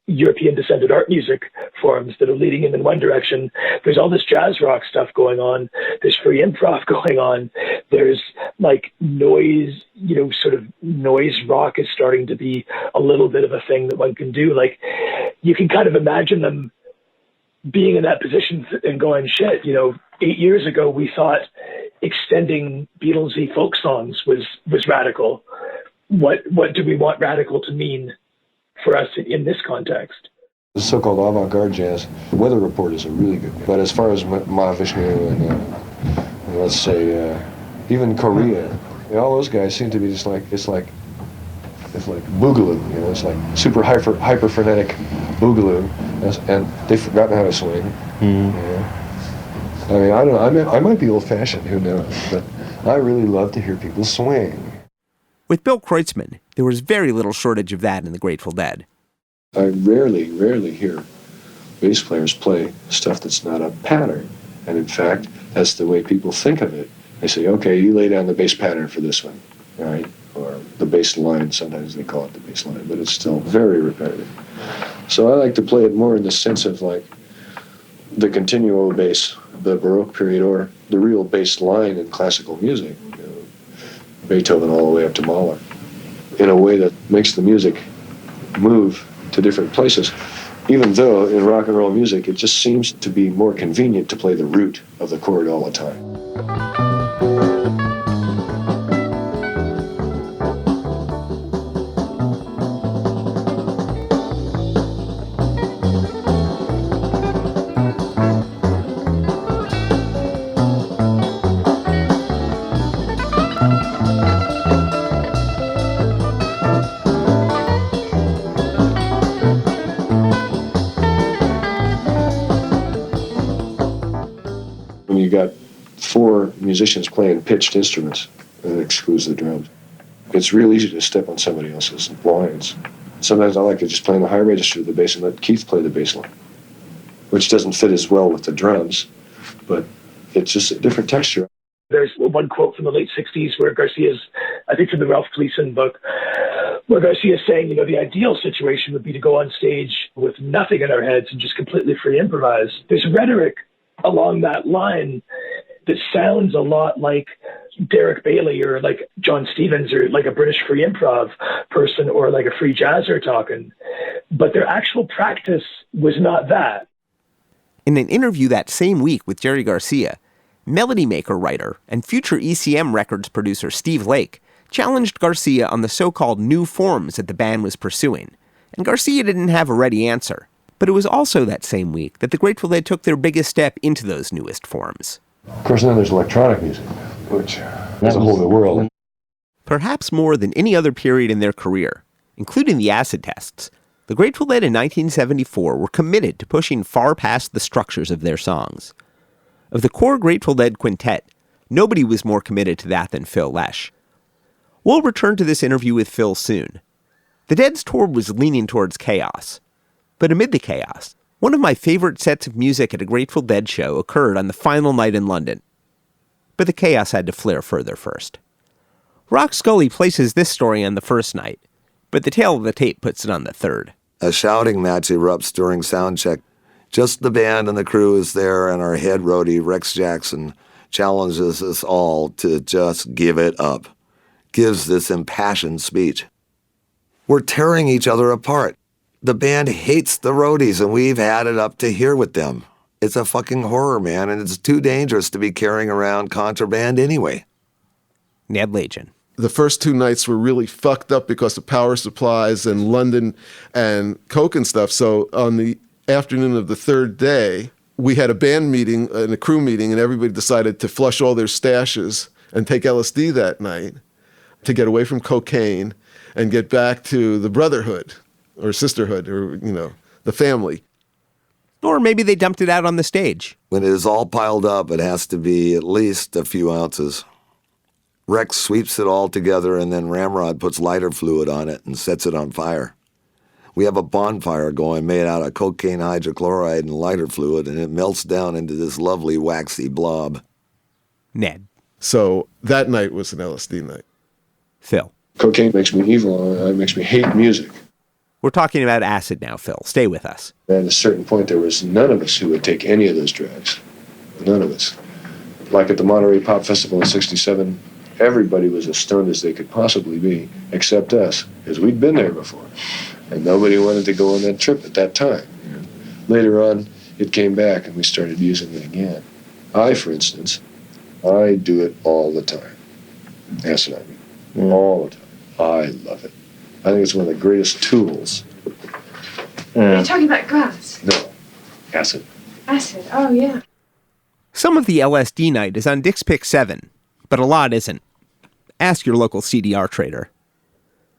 European descended art music forms that are leading him in one direction. There's all this jazz rock stuff going on. There's free improv going on. There's like noise, sort of noise rock is starting to be a little bit of a thing that one can do. Like, you can kind of imagine them being in that position and going, shit, 8 years ago we thought extending Beatlesy folk songs was radical. What do we want radical to mean for us in this context? The so-called avant-garde jazz, the Weather Report is a really good one. But as far as Mahavishnu and let's say even Korea, all those guys seem to be just like it's like boogaloo. It's like super hyper frenetic boogaloo, and they've forgotten how to swing. I mean, I don't know. I might be old-fashioned. Who knows? But I really love to hear people swing. With Bill Kreutzmann, there was very little shortage of that in the Grateful Dead. I rarely hear bass players play stuff that's not a pattern. And in fact, that's the way people think of it. They say, okay, you lay down the bass pattern for this one, right? Or the bass line, sometimes they call it the bass line, but it's still very repetitive. So I like to play it more in the sense of like the continuo bass, the Baroque period, or the real bass line in classical music. Beethoven all the way up to Mahler, in a way that makes the music move to different places, even though in rock and roll music it just seems to be more convenient to play the root of the chord all the time. You got four musicians playing pitched instruments, that excludes the drums. It's real easy to step on somebody else's lines. Sometimes I like to just play in the high register of the bass and let Keith play the bass line, which doesn't fit as well with the drums, but it's just a different texture. There's one quote from the late 60s where Garcia's, I think from the Ralph Gleason book, where Garcia's saying, the ideal situation would be to go on stage with nothing in our heads and just completely free improvise. There's rhetoric along that line that sounds a lot like Derek Bailey or like John Stevens or like a British free improv person or like a free jazzer talking, but their actual practice was not that. In an interview that same week with Jerry Garcia, Melody Maker writer and future ECM Records producer Steve Lake challenged Garcia on the so-called new forms that the band was pursuing, and Garcia didn't have a ready answer. But it was also that same week that the Grateful Dead took their biggest step into those newest forms. Of course, then there's electronic music, which is a whole new world. Perhaps more than any other period in their career, including the acid tests, the Grateful Dead in 1974 were committed to pushing far past the structures of their songs. Of the core Grateful Dead quintet, nobody was more committed to that than Phil Lesh. We'll return to this interview with Phil soon. The Dead's tour was leaning towards chaos. But amid the chaos, one of my favorite sets of music at a Grateful Dead show occurred on the final night in London. But the chaos had to flare further first. Rock Scully places this story on the first night, but the tale of the tape puts it on the third. A shouting match erupts during sound check. Just the band and the crew is there, and our head roadie, Rex Jackson, challenges us all to just give it up. Gives this impassioned speech. We're tearing each other apart. The band hates the roadies, and we've had it up to here with them. It's a fucking horror, man, and it's too dangerous to be carrying around contraband anyway. Ned Lagin. The first two nights were really fucked up because of power supplies and London and coke and stuff. So on the afternoon of the third day, we had a band meeting and a crew meeting, and everybody decided to flush all their stashes and take LSD that night to get away from cocaine and get back to the brotherhood or sisterhood or, the family. Or maybe they dumped it out on the stage. When it is all piled up, it has to be at least a few ounces. Rex sweeps it all together, and then Ramrod puts lighter fluid on it and sets it on fire. We have a bonfire going made out of cocaine hydrochloride and lighter fluid, and it melts down into this lovely waxy blob. Ned. So that night was an LSD night. Phil. Cocaine makes me evil. It makes me hate music. We're talking about acid now, Phil. Stay with us. At a certain point, there was none of us who would take any of those drugs. None of us. Like at the Monterey Pop Festival in '67, everybody was as stoned as they could possibly be, except us, because we'd been there before. And nobody wanted to go on that trip at that time. Later on, it came back, and we started using it again. For instance, I do it all the time. S09. All the time. I love it. I think it's one of the greatest tools. Are you talking about glass? No. Acid. Acid, oh yeah. Some of the LSD night is on Dick's Pick 7, but a lot isn't. Ask your local CDR trader.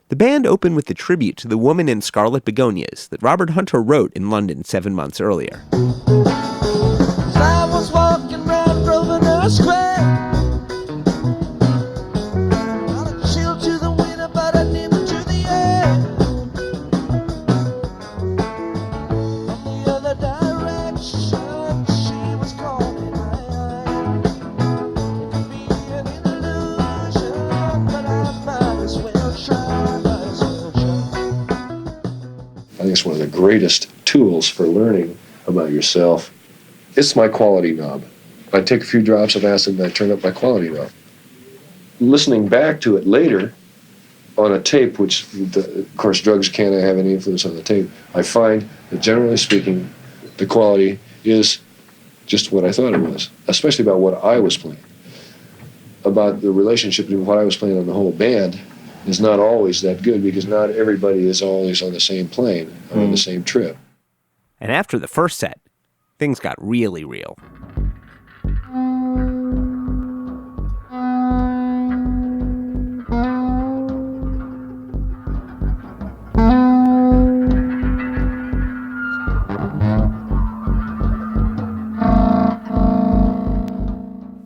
The band opened with the tribute to the woman in Scarlet Begonias that Robert Hunter wrote in London 7 months earlier. I was walking round Grosvenor Square. Not a chill to the winter, but a nip to the air. From the other direction, she was calling my eye. It could be an illusion, but I might as well try, I think it's one of the greatest tools for learning about yourself. It's my quality knob. I take a few drops of acid and I turn up my quality knob. Listening back to it later on a tape, which, of course, drugs can't have any influence on the tape, I find that generally speaking, the quality is just what I thought it was, especially about what I was playing. About the relationship between what I was playing on the whole band is not always that good because not everybody is always on the same plane or on the same trip. And after the first set, things got really real.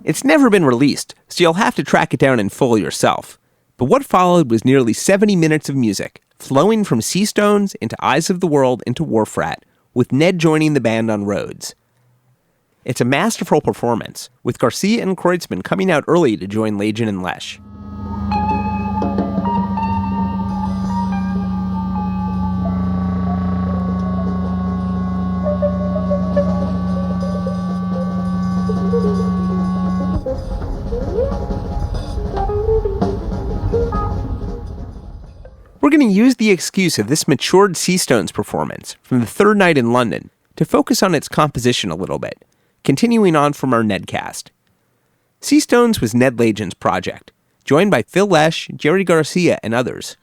It's never been released, so you'll have to track it down in full yourself. But what followed was nearly 70 minutes of music, flowing from Seastones into Eyes of the World into Wharf Rat, with Ned joining the band on Rhodes. It's a masterful performance, with Garcia and Kreutzmann coming out early to join Lagin and Lesh. We're going to use the excuse of this matured Seastones performance from the third night in London to focus on its composition a little bit, continuing on from our Nedcast. Seastones was Ned Lagin's project, joined by Phil Lesh, Jerry Garcia, and others.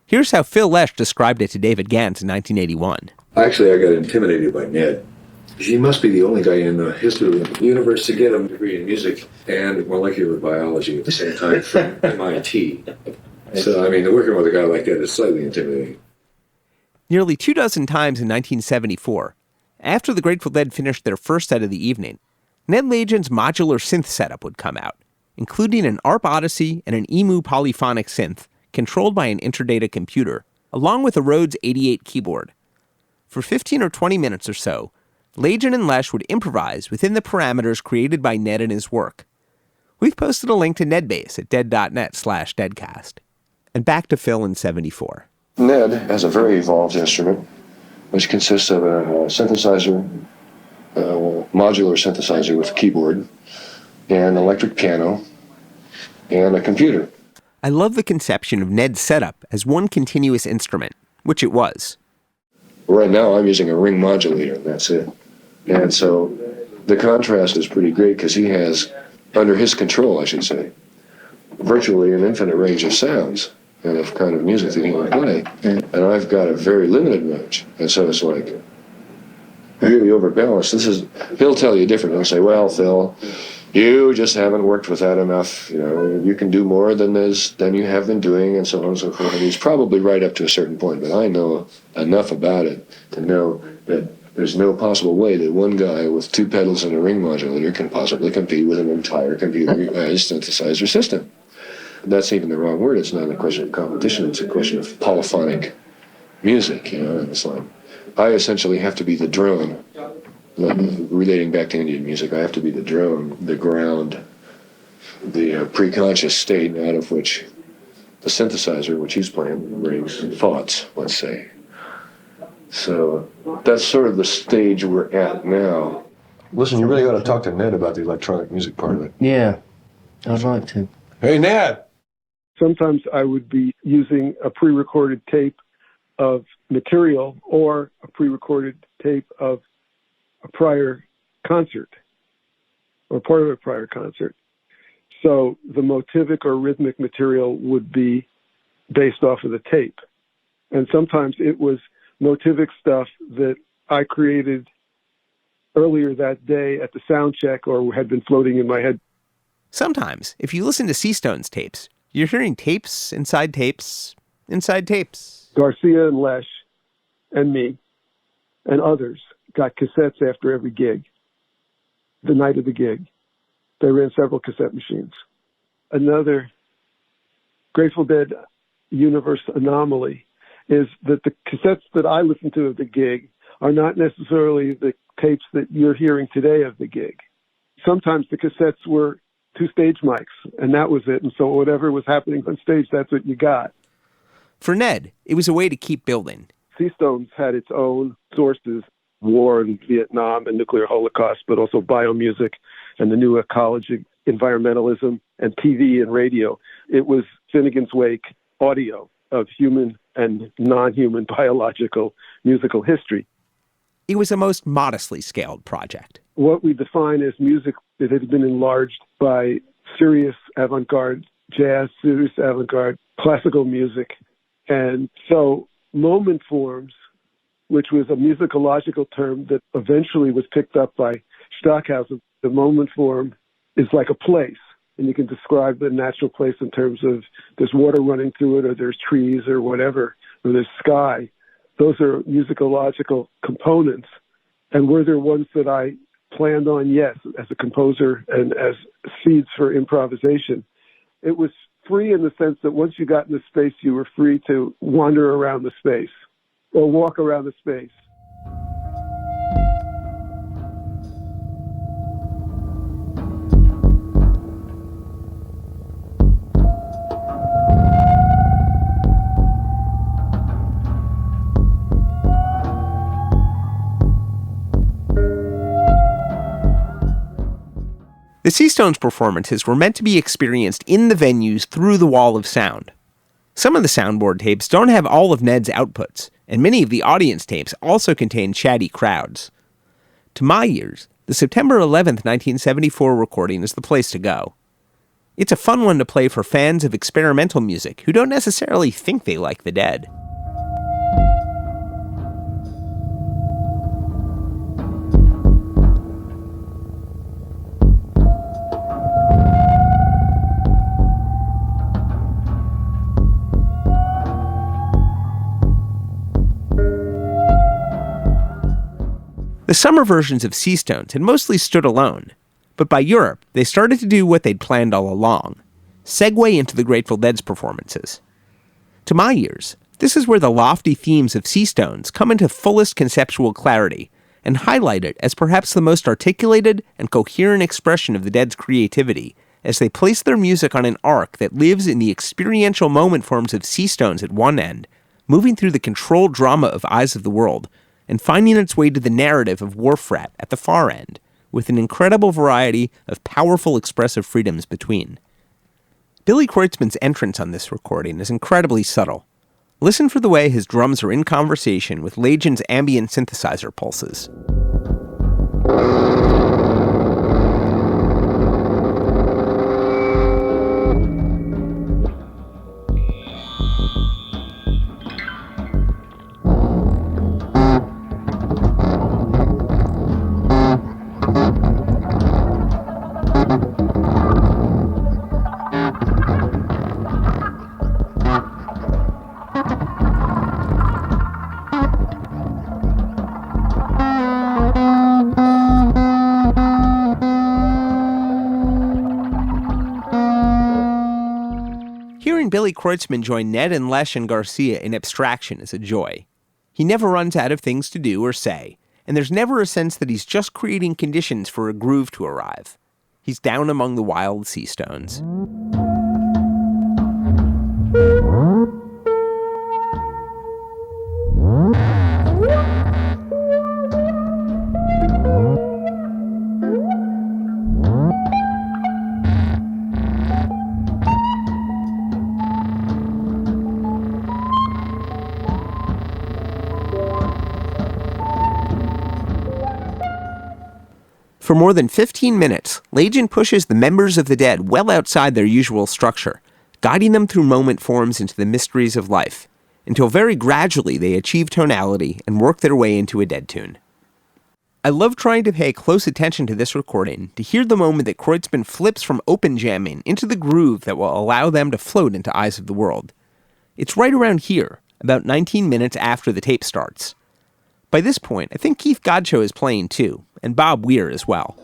Here's how Phil Lesh described it to David Gantz in 1981. Actually, I got intimidated by Ned. He must be the only guy in the history of the universe to get a degree in music and molecular biology at the same time from MIT. So, working with a guy like that is slightly intimidating. Nearly 24 times in 1974, after the Grateful Dead finished their first set of the evening, Ned Lagin's modular synth setup would come out, including an ARP Odyssey and an EMU polyphonic synth controlled by an Interdata computer, along with a Rhodes 88 keyboard. For 15 or 20 minutes or so, Lagin and Lesh would improvise within the parameters created by Ned and his work. We've posted a link to Nedbase at dead.net/deadcast. And back to Phil in 74. Ned has a very evolved instrument, which consists of a synthesizer, modular synthesizer with a keyboard, and electric piano, and a computer. I love the conception of Ned's setup as one continuous instrument, which it was. Right now I'm using a ring modulator, and that's it. And so the contrast is pretty great because he has, under his control, I should say, virtually an infinite range of sounds and of kind of music that he can play. And I've got a very limited range. And so it's like, really overbalanced. He'll tell you different. He'll say, well, Phil, you just haven't worked with that enough. You know, you can do more than you have been doing, and so on and so forth. And he's probably right up to a certain point, but I know enough about it to know that there's no possible way that one guy with 2 pedals and a ring modulator can possibly compete with an entire computerized synthesizer system. That's even the wrong word. It's not a question of competition. It's a question of polyphonic music, you know. And it's like, I essentially have to be the drone. Relating back to Indian music, I have to be the drone, the ground, the pre-conscious state out of which the synthesizer, which he's playing, brings thoughts, let's say. So that's sort of the stage we're at now. Listen, you really ought to talk to Ned about the electronic music part of it. Yeah, I'd like to. Hey, Ned! Sometimes I would be using a pre-recorded tape of material or a pre-recorded tape of a prior concert or part of a prior concert. So the motivic or rhythmic material would be based off of the tape. And sometimes it was motivic stuff that I created earlier that day at the sound check or had been floating in my head. Sometimes, if you listen to Seastones tapes, you're hearing tapes inside tapes inside tapes. Garcia and Lesh and me and others got cassettes after every gig. The night of the gig, they ran several cassette machines. Another Grateful Dead universe anomaly is that the cassettes that I listen to at the gig are not necessarily the tapes that you're hearing today of the gig. Sometimes the cassettes were 2 stage mics, and that was it. And so whatever was happening on stage, that's what you got. For Ned, it was a way to keep building. Seastones had its own sources, war and Vietnam and nuclear holocaust, but also biomusic and the new ecology, environmentalism, and TV and radio. It was Finnegan's Wake audio of human and non-human biological musical history. It was a most modestly scaled project. What we define as music that had been enlarged by serious avant-garde jazz, serious avant-garde classical music. And so moment forms, which was a musicological term that eventually was picked up by Stockhausen. The moment form is like a place, and you can describe the natural place in terms of there's water running through it, or there's trees or whatever, or there's sky. Those are musicological components. And were there ones that I planned on? Yes, as a composer and as seeds for improvisation. It was free in the sense that once you got in the space, you were free to wander around the space or walk around the space. The Seastones performances were meant to be experienced in the venues through the wall of sound. Some of the soundboard tapes don't have all of Ned's outputs, and many of the audience tapes also contain chatty crowds. To my ears, the September 11th, 1974 recording is the place to go. It's a fun one to play for fans of experimental music who don't necessarily think they like the Dead. The summer versions of Seastones had mostly stood alone, but by Europe, they started to do what they'd planned all along, segue into the Grateful Dead's performances. To my ears, this is where the lofty themes of Seastones come into fullest conceptual clarity and highlight it as perhaps the most articulated and coherent expression of the Dead's creativity as they place their music on an arc that lives in the experiential moment forms of Seastones at one end, moving through the controlled drama of Eyes of the World, and finding its way to the narrative of Wharf Rat at the far end, with an incredible variety of powerful expressive freedoms between. Billy Kreutzmann's entrance on this recording is incredibly subtle. Listen for the way his drums are in conversation with Lagin's ambient synthesizer pulses. Billy Kreutzmann join Ned and Lesh and Garcia in abstraction is a joy. He never runs out of things to do or say, and there's never a sense that he's just creating conditions for a groove to arrive. He's down among the wild Seastones. For more than 15 minutes, Lagin pushes the members of the Dead well outside their usual structure, guiding them through moment forms into the mysteries of life, until very gradually they achieve tonality and work their way into a Dead tune. I love trying to pay close attention to this recording to hear the moment that Kreutzmann flips from open jamming into the groove that will allow them to float into Eyes of the World. It's right around here, about 19 minutes after the tape starts. By this point, I think Keith Godchaux is playing too, and Bob Weir as well.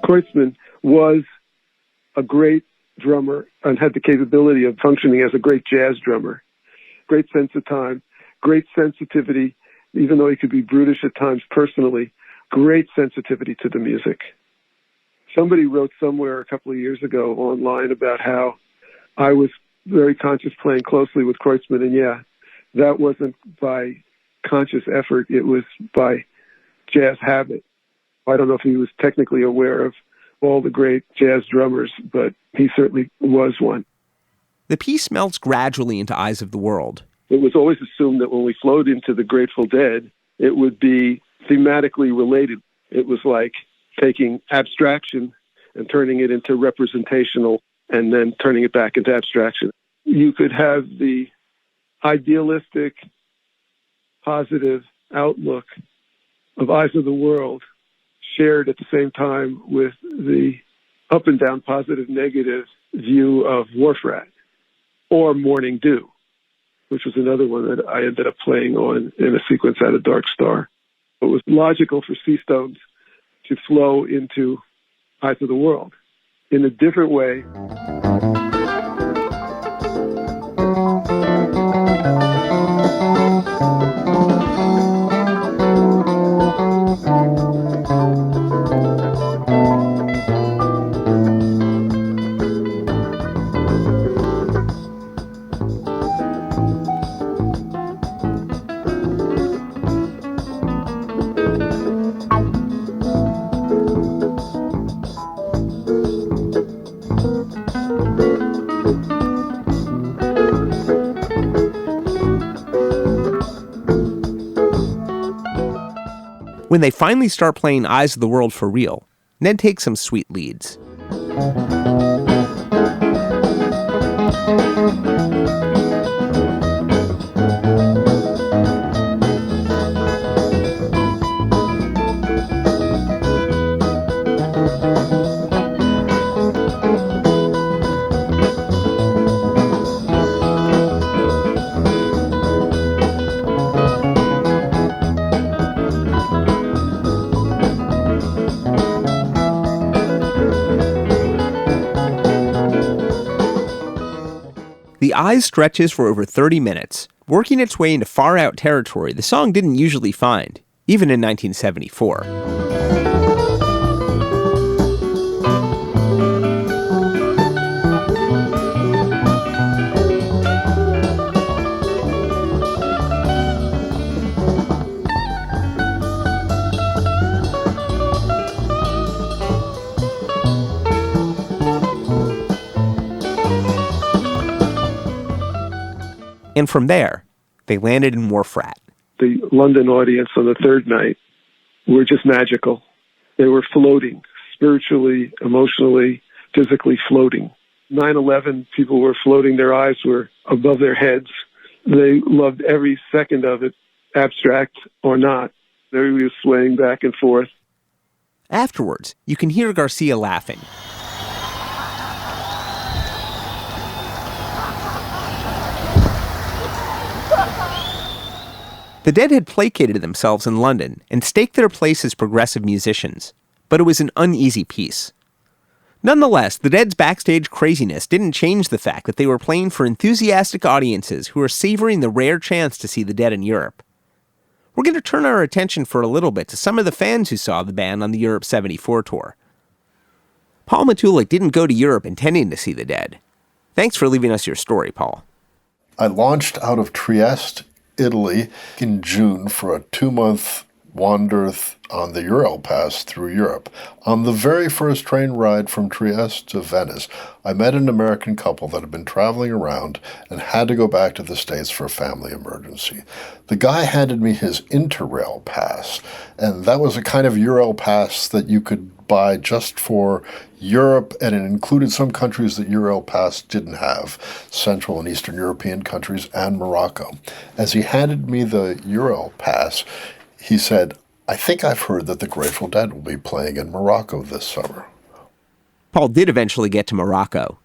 Kreutzmann was a great drummer and had the capability of functioning as a great jazz drummer. Great sense of time, great sensitivity, even though he could be brutish at times personally, great sensitivity to the music. Somebody wrote somewhere a couple of years ago online about how I was very conscious playing closely with Kreutzmann, and yeah, that wasn't by conscious effort, it was by jazz habit. I don't know if he was technically aware of all the great jazz drummers, but he certainly was one. The piece melts gradually into Eyes of the World. It was always assumed that when we flowed into the Grateful Dead, it would be thematically related. It was like taking abstraction and turning it into representational and then turning it back into abstraction. You could have the idealistic, positive outlook of Eyes of the World shared at the same time with the up and down positive negative view of Wharf Rat or Morning Dew, which was another one that I ended up playing on in a sequence out of Dark Star. It was logical for Seastones to flow into Eyes of the World in a different way. When they finally start playing Eyes of the World for real, Ned takes some sweet leads. The Eyes stretches for over 30 minutes, working its way into far-out territory the song didn't usually find, even in 1974. And from there, they landed in Wharf Rat. The London audience on the third night were just magical. They were floating, spiritually, emotionally, physically floating. 9/11, people were floating, their eyes were above their heads. They loved every second of it, abstract or not. Everybody was swaying back and forth. Afterwards, you can hear Garcia laughing. The Dead had placated themselves in London and staked their place as progressive musicians, but it was an uneasy piece. Nonetheless, the Dead's backstage craziness didn't change the fact that they were playing for enthusiastic audiences who were savoring the rare chance to see the Dead in Europe. We're going to turn our attention for a little bit to some of the fans who saw the band on the Europe 74 tour. Paul Matulic didn't go to Europe intending to see the Dead. Thanks for leaving us your story, Paul. I launched out of Trieste, Italy, in June for a 2-month wander on the Ural Pass through Europe. On the very first train ride from Trieste to Venice, I met an American couple that had been traveling around and had to go back to the States for a family emergency. The guy handed me his Interrail pass, and that was a kind of Ural pass that you could buy just for Europe, and it included some countries that Ural Pass didn't have, Central and Eastern European countries and Morocco. As he handed me the Ural Pass, he said, "I think I've heard that the Grateful Dead will be playing in Morocco this summer." Paul did eventually get to Morocco.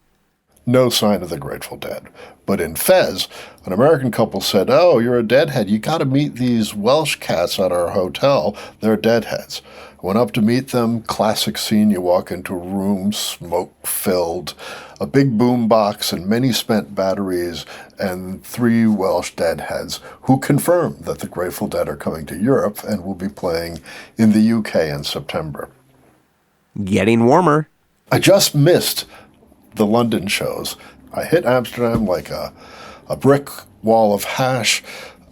No sign of the Grateful Dead. But in Fez, an American couple said, "Oh, you're a Deadhead. You got to meet these Welsh cats at our hotel. They're Deadheads." I went up to meet them. Classic scene. You walk into a room, smoke-filled, a big boom box and many spent batteries, and 3 Welsh Deadheads who confirm that the Grateful Dead are coming to Europe and will be playing in the UK in September. Getting warmer. I just missed the London shows. I hit Amsterdam like a brick wall of hash,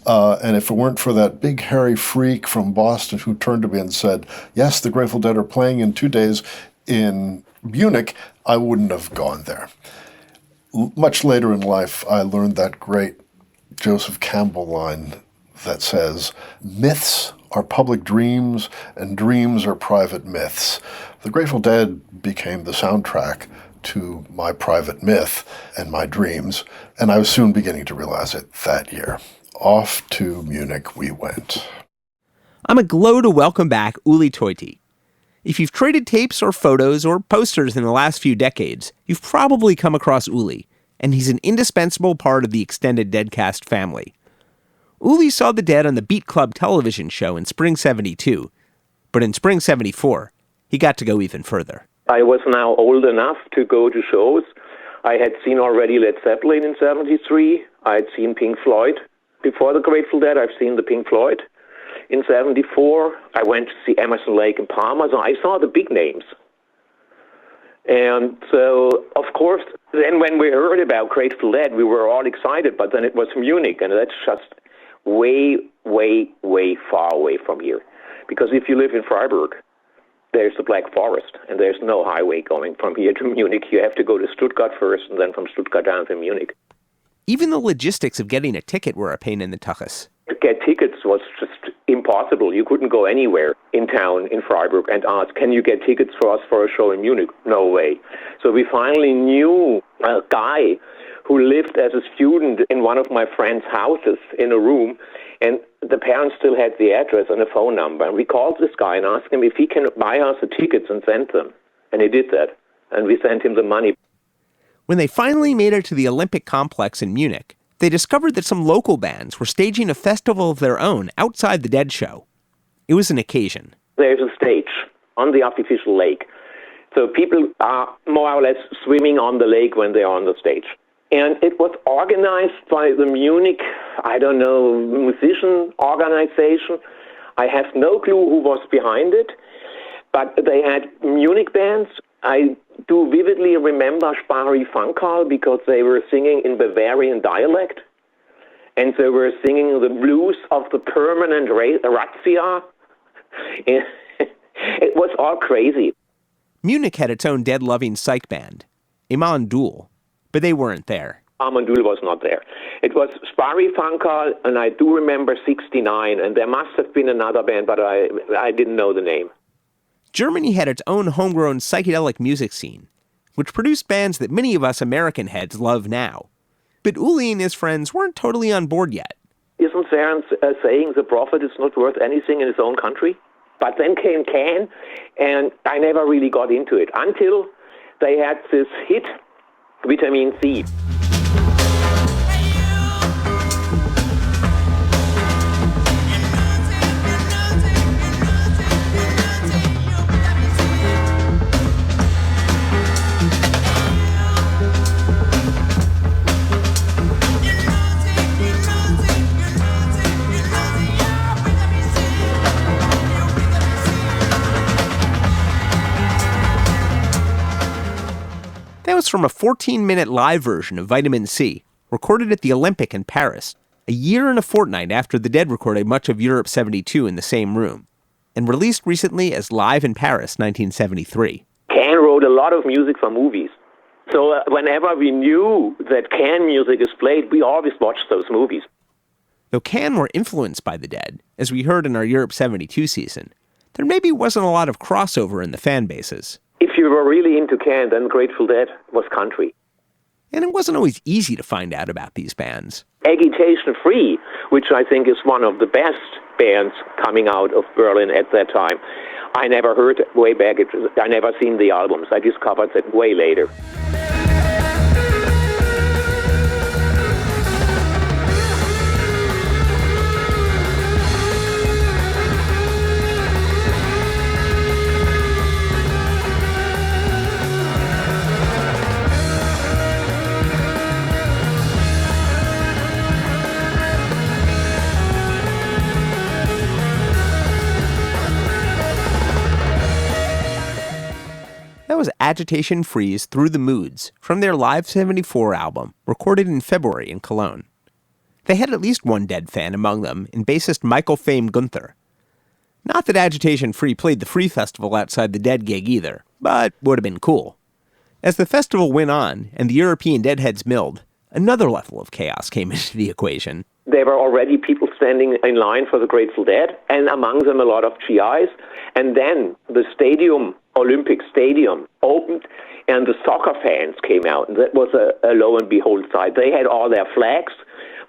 and if it weren't for that big hairy freak from Boston who turned to me and said, "Yes, the Grateful Dead are playing in 2 days in Munich," I wouldn't have gone there. Much later in life, I learned that great Joseph Campbell line that says, "Myths are public dreams, and dreams are private myths." The Grateful Dead became the soundtrack to my private myth and my dreams, and I was soon beginning to realize it that year. Off to Munich we went. I'm aglow to welcome back Uli Teute. If you've traded tapes or photos or posters in the last few decades, you've probably come across Uli, and he's an indispensable part of the extended Deadcast family. Uli saw the Dead on the Beat Club television show in spring '72, but in spring '74, he got to go even further. I was now old enough to go to shows. I had seen already Led Zeppelin in '73. I had seen Pink Floyd. Before the Grateful Dead, I've seen the Pink Floyd. In '74, I went to see Emerson, Lake and Palmer, so I saw the big names. And so, of course, then when we heard about Grateful Dead, we were all excited, but then it was Munich, and that's just way, way, way far away from here. Because if you live in Freiburg, there's the Black Forest, and there's no highway going from here to Munich. You have to go to Stuttgart first, and then from Stuttgart down to Munich. Even the logistics of getting a ticket were a pain in the tuchus. To get tickets was just impossible. You couldn't go anywhere in town in Freiburg and ask, "Can you get tickets for us for a show in Munich?" No way. So we finally knew a guy who lived as a student in one of my friend's houses in a room, and the parents still had the address and a phone number. And we called this guy and asked him if he can buy us the tickets and send them. And he did that. And we sent him the money. When they finally made it to the Olympic complex in Munich, they discovered that some local bands were staging a festival of their own outside the Dead show. It was an occasion. There's a stage on the artificial lake. So people are more or less swimming on the lake when they are on the stage. And it was organized by the Munich, musician organization. I have no clue who was behind it, but they had Munich bands. I do vividly remember Spari Funkal because they were singing in Bavarian dialect, and they were singing the blues of the permanent razzia. It was all crazy. Munich had its own Dead-loving psych band, Amandul, but they weren't there. Amandul was not there. It was Spari Funkal, and I do remember 69, and there must have been another band, but I didn't know the name. Germany had its own homegrown psychedelic music scene, which produced bands that many of us American heads love now. But Uli and his friends weren't totally on board yet. Isn't there a saying, the prophet is not worth anything in his own country? But then came Can, and I never really got into it until they had this hit, Vitamin C. That was from a 14-minute live version of Vitamin C, recorded at the Olympic in Paris, a year and a fortnight after the Dead recorded much of Europe 72 in the same room, and released recently as Live in Paris 1973. Can wrote a lot of music for movies. So whenever we knew that Can music is played, we always watched those movies. Though Can were influenced by the Dead, as we heard in our Europe 72 season, there maybe wasn't a lot of crossover in the fan bases. If you were really into Can, then Grateful Dead was country. And it wasn't always easy to find out about these bands. Agitation Free, which I think is one of the best bands coming out of Berlin at that time, I never heard way back. I never seen the albums. I discovered that way later. That was Agitation Free's Through the Moods from their Live 74 album, recorded in February in Cologne. They had at least one Dead fan among them in bassist Michael Fame Gunther. Not that Agitation Free played the Free Festival outside the Dead gig either, but would have been cool. As the festival went on and the European Deadheads milled, another level of chaos came into the equation. There were already people standing in line for the Grateful Dead, and among them a lot of GIs. And then the stadium, Olympic Stadium, opened, and the soccer fans came out. And that was a lo and behold sight. They had all their flags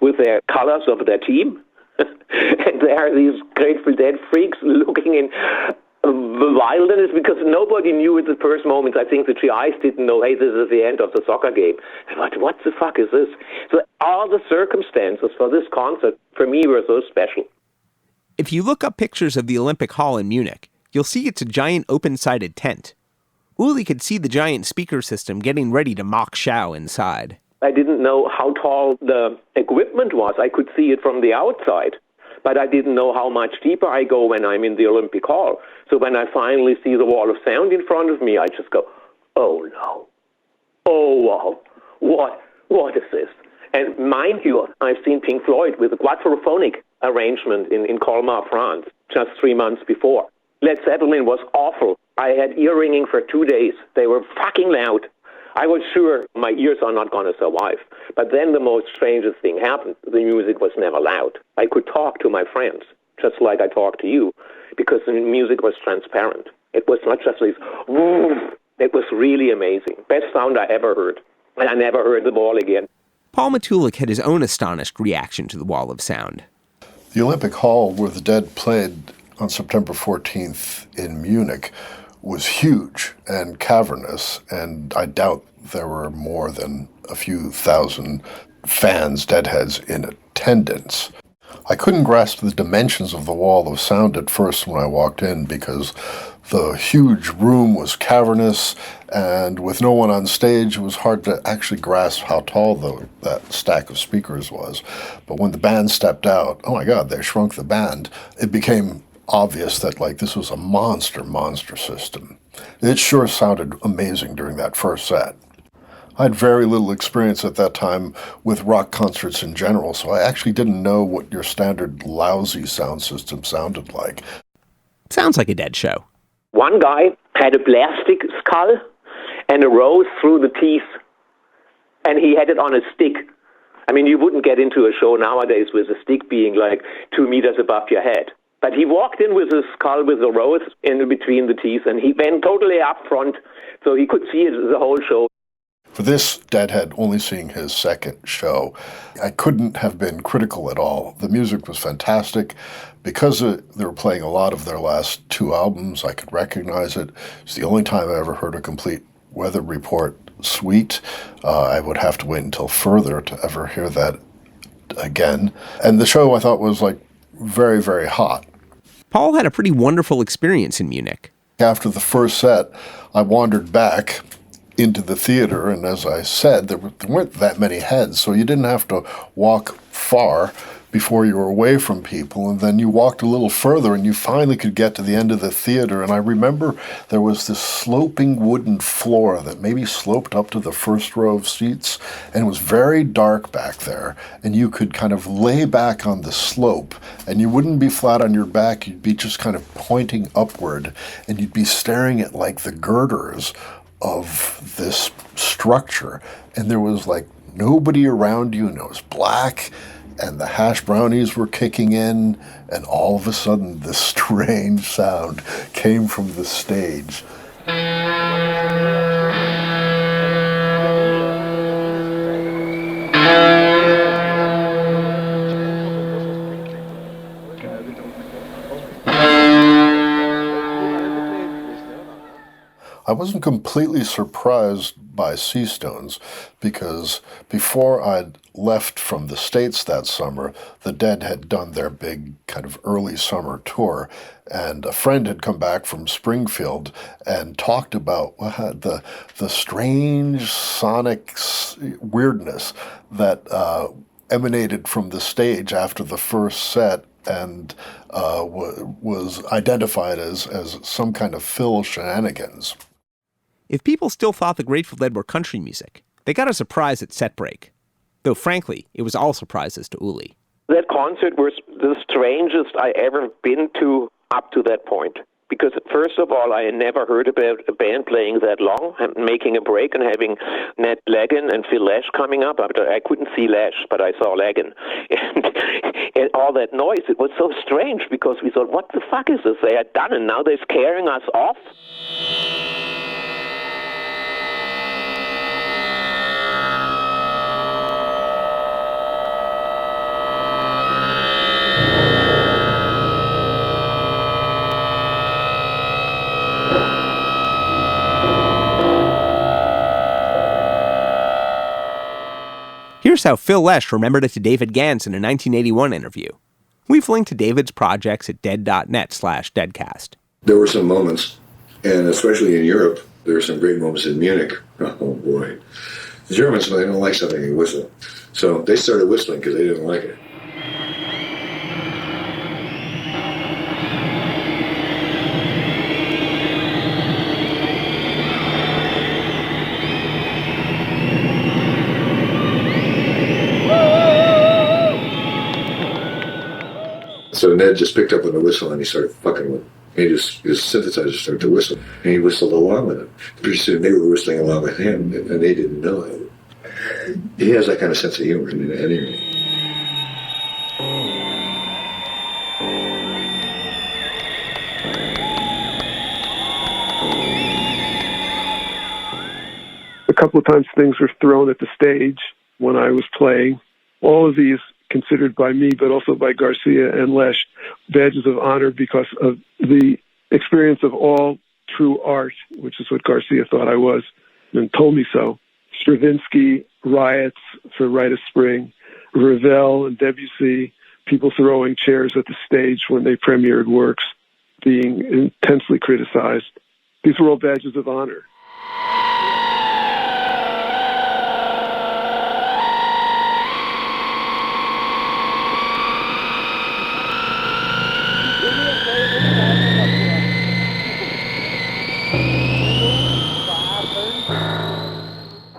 with their colors of their team. And there are these Grateful Dead freaks looking in wilderness, because nobody knew at the first moment. I think the GIs didn't know, hey, this is the end of the soccer game. And what the fuck is this? So all the circumstances for this concert, for me, were so special. If you look up pictures of the Olympic Hall in Munich, you'll see it's a giant open-sided tent. Uli could see the giant speaker system getting ready to mock Shaugn inside. I didn't know how tall the equipment was. I could see it from the outside, but I didn't know how much deeper I go when I'm in the Olympic Hall. So when I finally see the wall of sound in front of me, I just go, oh no. Oh wow. What is this? And mind you, I've seen Pink Floyd with a quadrophonic arrangement in Colmar, France, just 3 months before. Led Zeppelin was awful. I had ear ringing for 2 days. They were fucking loud. I was sure my ears are not going to survive. But then the most strangest thing happened. The music was never loud. I could talk to my friends, just like I talk to you, because the music was transparent. It was not just this, it was really amazing. Best sound I ever heard. And I never heard the wall again. Paul Matulic had his own astonished reaction to the wall of sound. The Olympic Hall, where the Dead played on September 14th in Munich, was huge and cavernous, and I doubt there were more than a few thousand fans, Deadheads, in attendance. I couldn't grasp the dimensions of the wall of sound at first when I walked in, because the huge room was cavernous, and with no one on stage, it was hard to actually grasp how tall that stack of speakers was. But when the band stepped out, oh my God, they shrunk the band. It became obvious that this was a monster system. It sure sounded amazing during that first set. I had very little experience at that time with rock concerts in general, so I actually didn't know what your standard lousy sound system sounded like. Sounds like a Dead show. One guy had a plastic skull and a rose through the teeth, and he had it on a stick. I mean, you wouldn't get into a show nowadays with a stick being 2 meters above your head. But he walked in with his skull with a rose in between the teeth, and he went totally up front, so he could see the whole show. For this Deadhead, only seeing his second show, I couldn't have been critical at all. The music was fantastic. Because they were playing a lot of their last two albums, I could recognize it. It's the only time I ever heard a complete Weather Report suite. I would have to wait until further to ever hear that again. And the show, I thought, was like very, very hot. Paul had a pretty wonderful experience in Munich. After the first set, I wandered back into the theater, and as I said, there weren't that many heads, so you didn't have to walk far before you were away from people, and then you walked a little further and you finally could get to the end of the theater. And I remember there was this sloping wooden floor that maybe sloped up to the first row of seats, and it was very dark back there, and you could kind of lay back on the slope, and you wouldn't be flat on your back, you'd be just kind of pointing upward, and you'd be staring at like the girders of this structure, and there was like nobody around you, and it was black, and the hash brownies were kicking in, and all of a sudden this strange sound came from the stage. I wasn't completely surprised by Seastones, because before I'd left from the States that summer, the Dead had done their big kind of early summer tour, and a friend had come back from Springfield and talked about the strange sonic weirdness that emanated from the stage after the first set, and was identified as some kind of Phil shenanigans. If people still thought the Grateful Dead were country music, they got a surprise at set break. Though frankly, it was all surprises to Uli. That concert was the strangest I ever been to up to that point. Because first of all, I had never heard about a band playing that long, and making a break and having Ned Lagin and Phil Lesh coming up. I couldn't see Lesh, but I saw Lagin. And all that noise, it was so strange because we thought, what the fuck is this they had done? And now they're scaring us off? Here's how Phil Lesh remembered it to David Gans in a 1981 interview. We've linked to David's projects at dead.net/deadcast. There were some moments, and especially in Europe, there were some great moments in Munich. Oh boy. The Germans, when they don't like something, they whistle. So they started whistling because they didn't like it. So Ned just picked up on the whistle and he started fucking with it. His synthesizer started to whistle, and he whistled along with it. Pretty soon they were whistling along with him, and they didn't know it. He has that kind of sense of humor in it anyway. A couple of times things were thrown at the stage when I was playing. All of these considered by me, but also by Garcia and Lesh, badges of honor because of the experience of all true art, which is what Garcia thought I was and told me so. Stravinsky riots for Rite of Spring, Ravel and Debussy, people throwing chairs at the stage when they premiered works, being intensely criticized. These were all badges of honor.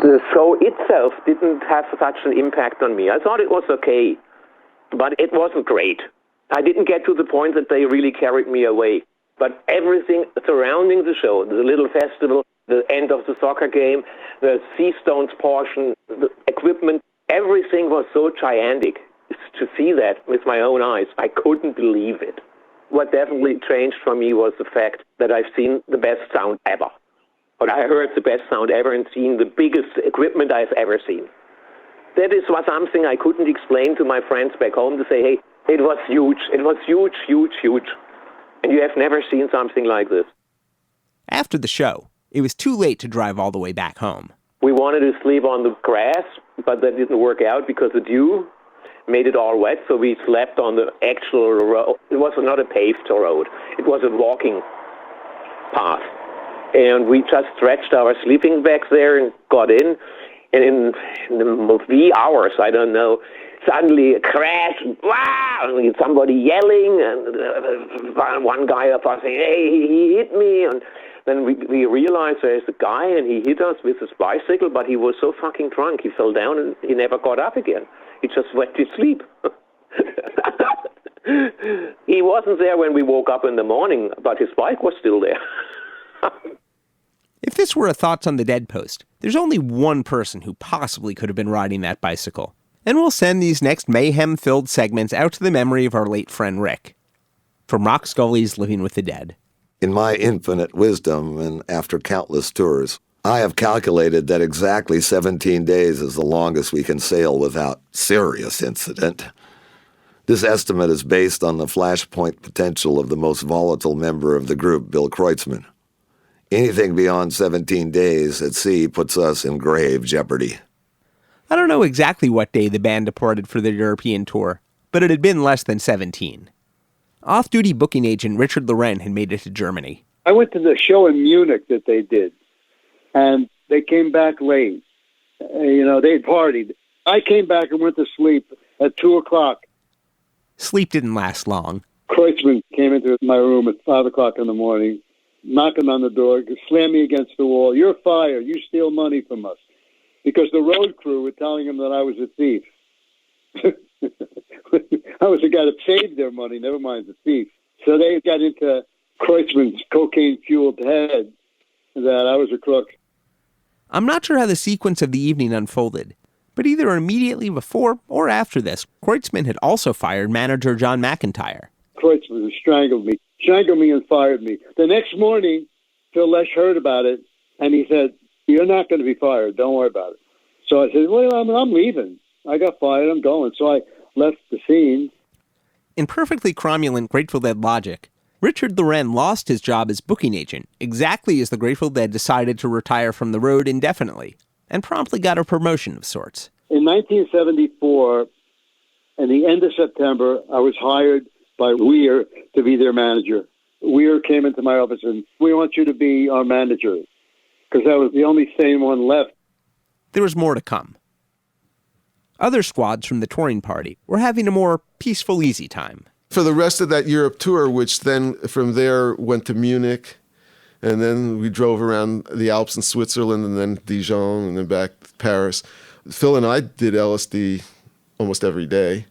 The show itself didn't have such an impact on me. I thought it was okay, but it wasn't great. I didn't get to the point that they really carried me away. But everything surrounding the show, the little festival, the end of the soccer game, the Seastones portion, the equipment, everything was so gigantic. To see that with my own eyes, I couldn't believe it. what definitely changed for me was the fact that I've seen the best sound ever. But I heard the best sound ever and seen the biggest equipment I've ever seen. That was something I couldn't explain to my friends back home to say, hey, it was huge. It was huge, huge, huge. And you have never seen something like this. After the show, it was too late to drive all the way back home. We wanted to sleep on the grass, but that didn't work out because the dew made it all wet, so we slept on the actual road. It was not a paved road. It was a walking path. And we just stretched our sleeping bags there and got in. And in the wee hours, I don't know, suddenly a crash, wow, and somebody yelling, and one guy up was saying, hey, he hit me. And then we realized there's a guy, and he hit us with his bicycle, but he was so fucking drunk, he fell down and he never got up again. He just went to sleep. He wasn't there when we woke up in the morning, but his bike was still there. If this were a Thoughts on the Dead post, there's only one person who possibly could have been riding that bicycle. And we'll send these next mayhem-filled segments out to the memory of our late friend Rick. From Rock Scully's Living with the Dead. In my infinite wisdom and after countless tours, I have calculated that exactly 17 days is the longest we can sail without serious incident. This estimate is based on the flashpoint potential of the most volatile member of the group, Bill Kreutzmann. Anything beyond 17 days at sea puts us in grave jeopardy. I don't know exactly what day the band departed for their European tour, but it had been less than 17. Off-duty booking agent Richard Loren had made it to Germany. I went to the show in Munich that they did, and they came back late. They had partied. I came back and went to sleep at 2 o'clock. Sleep didn't last long. Kreutzmann came into my room at 5 o'clock in the morning, knocking on the door, slammed me against the wall. You're fired. You steal money from us. Because the road crew were telling him that I was a thief. I was the guy that saved their money, never mind the thief. So they got into Kreutzmann's cocaine-fueled head that I was a crook. I'm not sure how the sequence of the evening unfolded, but either immediately before or after this, Kreutzmann had also fired manager John McIntyre. Kreutzmann strangled me and fired me. The next morning, Phil Lesh heard about it, and he said, you're not going to be fired. Don't worry about it. So I said, well, I'm leaving. I got fired. I'm going. So I left the scene. In perfectly cromulent Grateful Dead logic, Richard Loren lost his job as booking agent exactly as the Grateful Dead decided to retire from the road indefinitely, and promptly got a promotion of sorts. In 1974, in the end of September, I was hired by Weir to be their manager. Weir came into my office and, we want you to be our manager, because that was the only sane one left. There was more to come. Other squads from the touring party were having a more peaceful, easy time. For the rest of that Europe tour, which then from there went to Munich, and then we drove around the Alps in Switzerland, and then Dijon, and then back to Paris. Phil and I did LSD almost every day.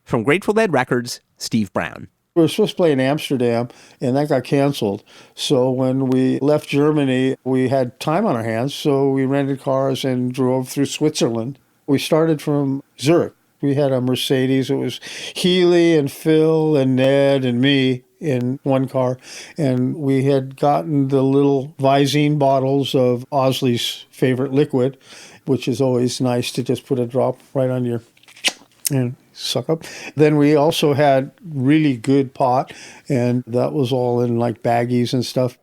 From Grateful Dead Records, Steve Brown. We were supposed to play in Amsterdam, and that got canceled. So when we left Germany, we had time on our hands, so we rented cars and drove through Switzerland. We started from Zurich. We had a Mercedes. It was Healy and Phil and Ned and me in one car, and we had gotten the little Visine bottles of Osley's favorite liquid, which is always nice to just put a drop right on your and suck up. Then we also had really good pot, and that was all in like baggies and stuff.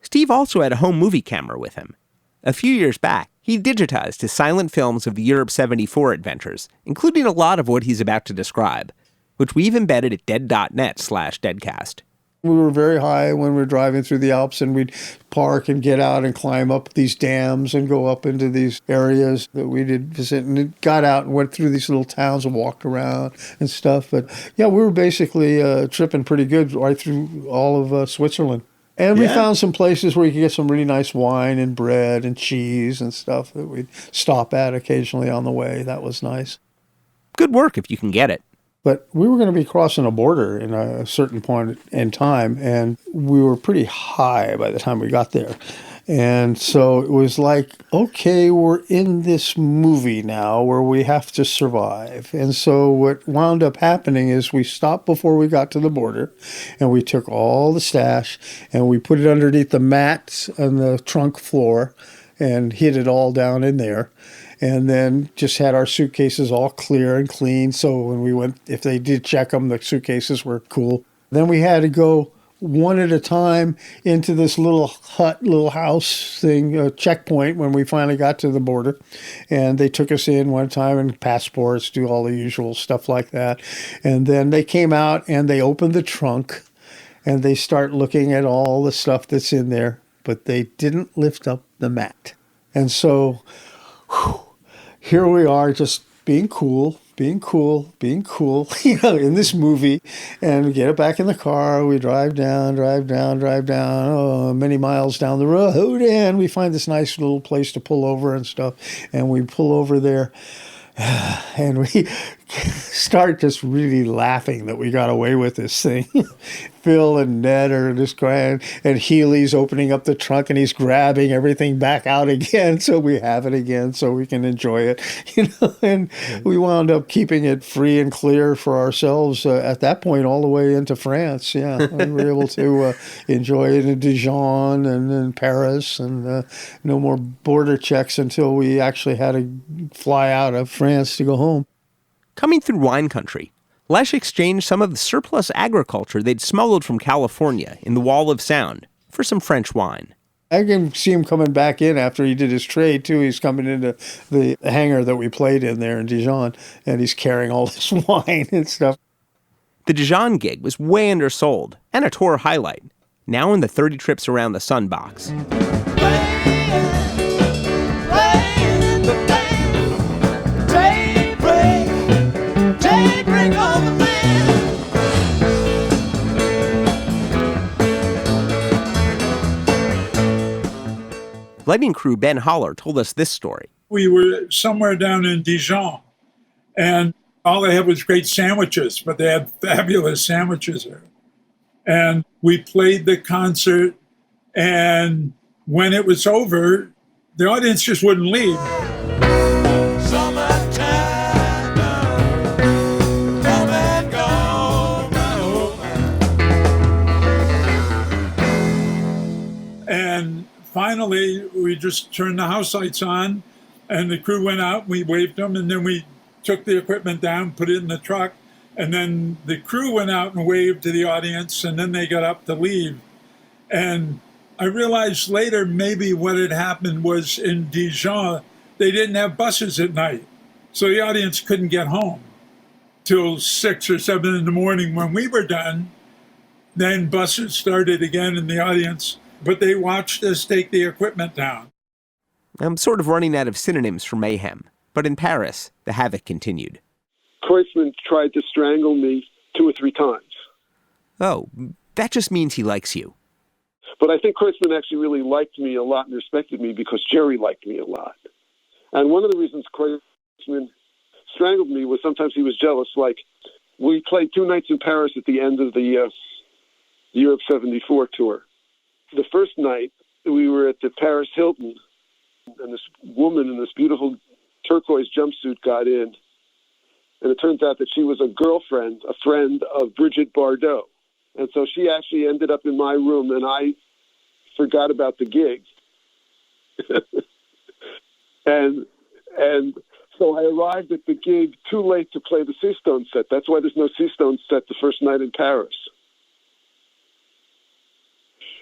Steve also had a home movie camera with him. A few years back, he digitized his silent films of the Europe 74 adventures, including a lot of what he's about to describe, which we've embedded at dead.net/deadcast. We were very high when we were driving through the Alps, and we'd park and get out and climb up these dams and go up into these areas that we did visit, and got out and went through these little towns and walked around and stuff. But yeah, we were basically tripping pretty good right through all of Switzerland. And we found some places where you could get some really nice wine and bread and cheese and stuff that we'd stop at occasionally on the way. That was nice. Good work if you can get it. But we were going to be crossing a border in a certain point in time, and we were pretty high by the time we got there. And so it was like, okay, we're in this movie now where we have to survive. And so what wound up happening is we stopped before we got to the border, and we took all the stash and we put it underneath the mats on the trunk floor and hid it all down in there. And then just had our suitcases all clear and clean. So when we went, if they did check them, the suitcases were cool. Then we had to go one at a time into this little hut, little house thing, checkpoint when we finally got to the border. And they took us in one time and passports, do all the usual stuff like that. And then they came out and they opened the trunk and they start looking at all the stuff that's in there, but they didn't lift up the mat. And so here we are just being cool, in this movie, and we get it back in the car. We drive down, many miles down the road, and we find this nice little place to pull over and stuff. And we pull over there, and we start just really laughing that we got away with this thing. Phil and Ned are just crying, and Healy's opening up the trunk and he's grabbing everything back out again so we have it again so we can enjoy it. And we wound up keeping it free and clear for ourselves at that point all the way into France. Yeah, we were able to enjoy it in Dijon and in Paris, and no more border checks until we actually had to fly out of France to go home. Coming through wine country, Lesh exchanged some of the surplus agriculture they'd smuggled from California in the Wall of Sound for some French wine. I can see him coming back in after he did his trade, too. He's coming into the hangar that we played in there in Dijon, and he's carrying all this wine and stuff. The Dijon gig was way undersold and a tour highlight, now in the 30 Trips Around the Sun box. Lighting crew Ben Holler told us this story. We were somewhere down in Dijon, and all they had was great sandwiches, but they had fabulous sandwiches there. And we played the concert, and when it was over, the audience just wouldn't leave. And finally, we just turned the house lights on, and the crew went out, we waved them, and then we took the equipment down, put it in the truck, and then the crew went out and waved to the audience, and then they got up to leave. And I realized later maybe what had happened was in Dijon, they didn't have buses at night, so the audience couldn't get home till 6 or 7 in the morning when we were done. Then buses started again in the audience, but they watched us take the equipment down. I'm sort of running out of synonyms for mayhem, but in Paris, the havoc continued. Kreutzmann tried to strangle me 2 or 3 times. Oh, that just means he likes you. But I think Kreutzmann actually really liked me a lot and respected me because Jerry liked me a lot. And one of the reasons Kreutzmann strangled me was sometimes he was jealous. Like, we played 2 nights in Paris at the end of the Europe 74 tour. The first night, we were at the Paris Hilton, and this woman in this beautiful turquoise jumpsuit got in. And it turns out that she was a friend of Brigitte Bardot. And so she actually ended up in my room, and I forgot about the gig. and so I arrived at the gig too late to play the Seastones set. That's why there's no Seastones set the first night in Paris.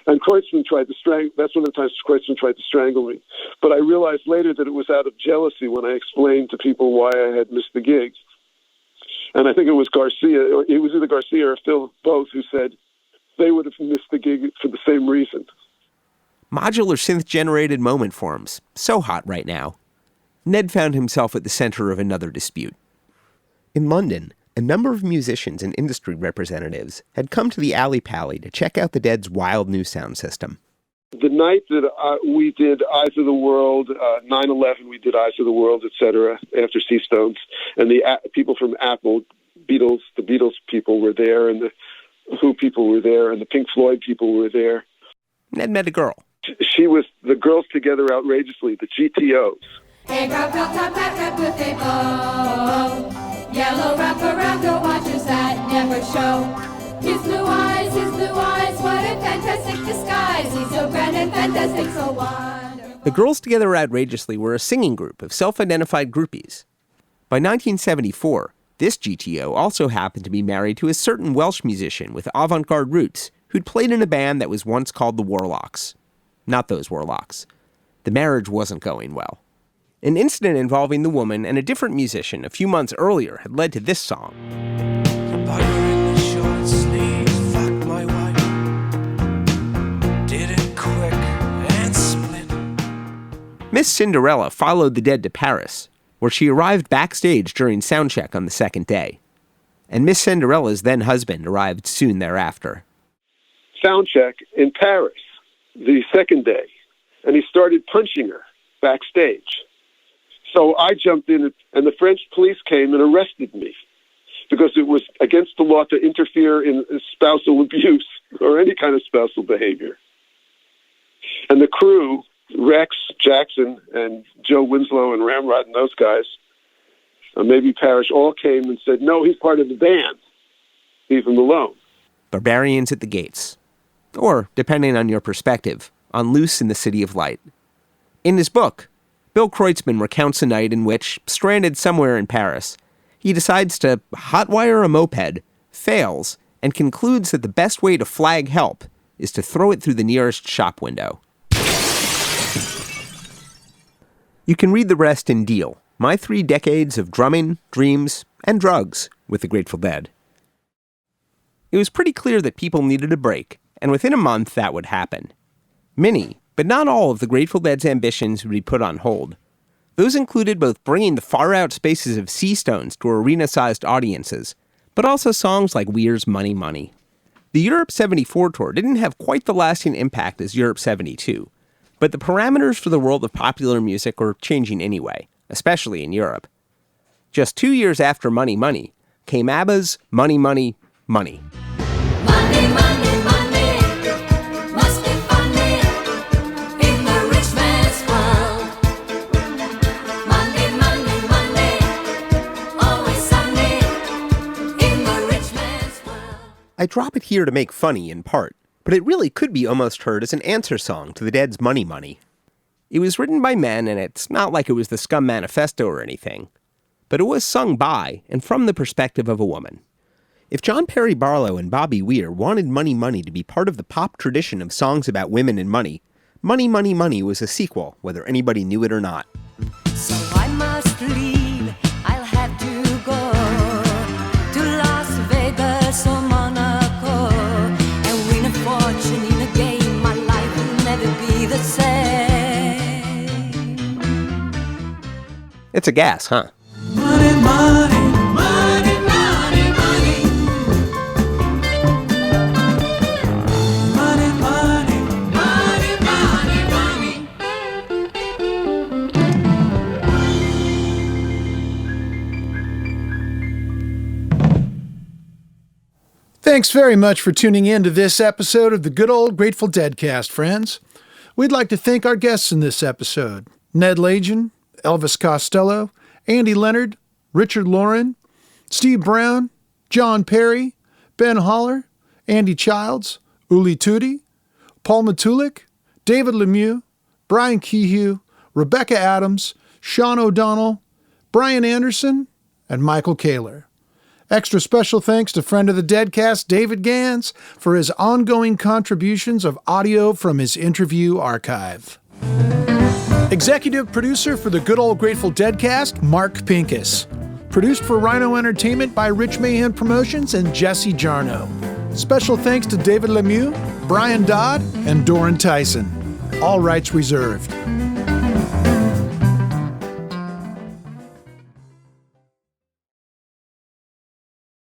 And Kreutzmann that's one of the times Kreutzmann tried to strangle me. But I realized later that it was out of jealousy when I explained to people why I had missed the gig. And I think it was Garcia, it was either Garcia or Phil, both, who said they would have missed the gig for the same reason. Modular synth-generated moment forms, so hot right now. Ned found himself at the center of another dispute. In London, a number of musicians and industry representatives had come to the Alley Pally to check out the Dead's wild new sound system. The night that we did Eyes of the World, 9/11, we did Eyes of the World, etc., after Seastones, and the people from Apple, the Beatles people were there, and the Who people were there, and the Pink Floyd people were there. Ned met a girl. she was the Girls Together Outrageously, the GTOs. A brown felt top hat with a bow. Yellow wrap the watches that never show. His blue eyes, what a fantastic disguise. He's so grand and fantastic, so wonderful. The Girls Together Outrageously were a singing group of self-identified groupies. By 1974, this GTO also happened to be married to a certain Welsh musician with avant-garde roots who'd played in a band that was once called the Warlocks. Not those Warlocks. The marriage wasn't going well. An incident involving the woman and a different musician a few months earlier had led to this song. Miss Cinderella followed the Dead to Paris, where she arrived backstage during soundcheck on the second day. And Miss Cinderella's then-husband arrived soon thereafter. Soundcheck in Paris, the second day, and he started punching her backstage. So I jumped in, and the French police came and arrested me because it was against the law to interfere in spousal abuse or any kind of spousal behavior. And the crew, Rex, Jackson, and Joe Winslow and Ramrod and those guys, maybe Parrish, all came and said, no, he's part of the band. Leave him alone. Barbarians at the gates. Or, depending on your perspective, on loose in the City of Light. In his book, Bill Kreutzmann recounts a night in which, stranded somewhere in Paris, he decides to hotwire a moped, fails, and concludes that the best way to flag help is to throw it through the nearest shop window. You can read the rest in Deal, My 3 Decades of Drumming, Dreams, and Drugs with the Grateful Dead. It was pretty clear that people needed a break, and within a month that would happen. Many, but not all of the Grateful Dead's ambitions would be put on hold. Those included both bringing the far-out spaces of Seastones to arena-sized audiences, but also songs like Weir's Money Money. The Europe 74 tour didn't have quite the lasting impact as Europe 72, but the parameters for the world of popular music were changing anyway, especially in Europe. Just 2 years after Money Money came ABBA's Money Money Money. Money, money, money, must be funny in the rich man's world. Money, money, money, always sunny in the rich man's world. I drop it here to make funny in part, but it really could be almost heard as an answer song to the Dead's Money Money. It was written by men, and it's not like it was the Scum Manifesto or anything, but it was sung by and from the perspective of a woman. If John Perry Barlow and Bobby Weir wanted Money Money to be part of the pop tradition of songs about women and money, Money Money Money was a sequel, whether anybody knew it or not. So I must leave, I'll have to go to Las Vegas or Monaco and win a fortune in a game. My life will never be the same. It's a gas, huh? Money, money, money, money, money. Money, money, money, money, money. Thanks very much for tuning in to this episode of the Good Old Grateful Deadcast, friends. We'd like to thank our guests in this episode, Ned Lagin, Elvis Costello, Andy Leonard, Richard Loren, Steve Brown, John Perry, Ben Holler, Andy Childs, Uli Tutti, Paul Matulic, David Lemieux, Brian Kehew, Rebecca Adams, Shaugn O'Donnell, Brian Anderson, and Michael Kaler. Extra special thanks to friend of the Deadcast, David Gans, for his ongoing contributions of audio from his interview archive. Executive producer for the Good Old Grateful Deadcast, Mark Pincus. Produced for Rhino Entertainment by Rich Mayhem Promotions and Jesse Jarno. Special thanks to David Lemieux, Brian Dodd, and Doran Tyson. All rights reserved.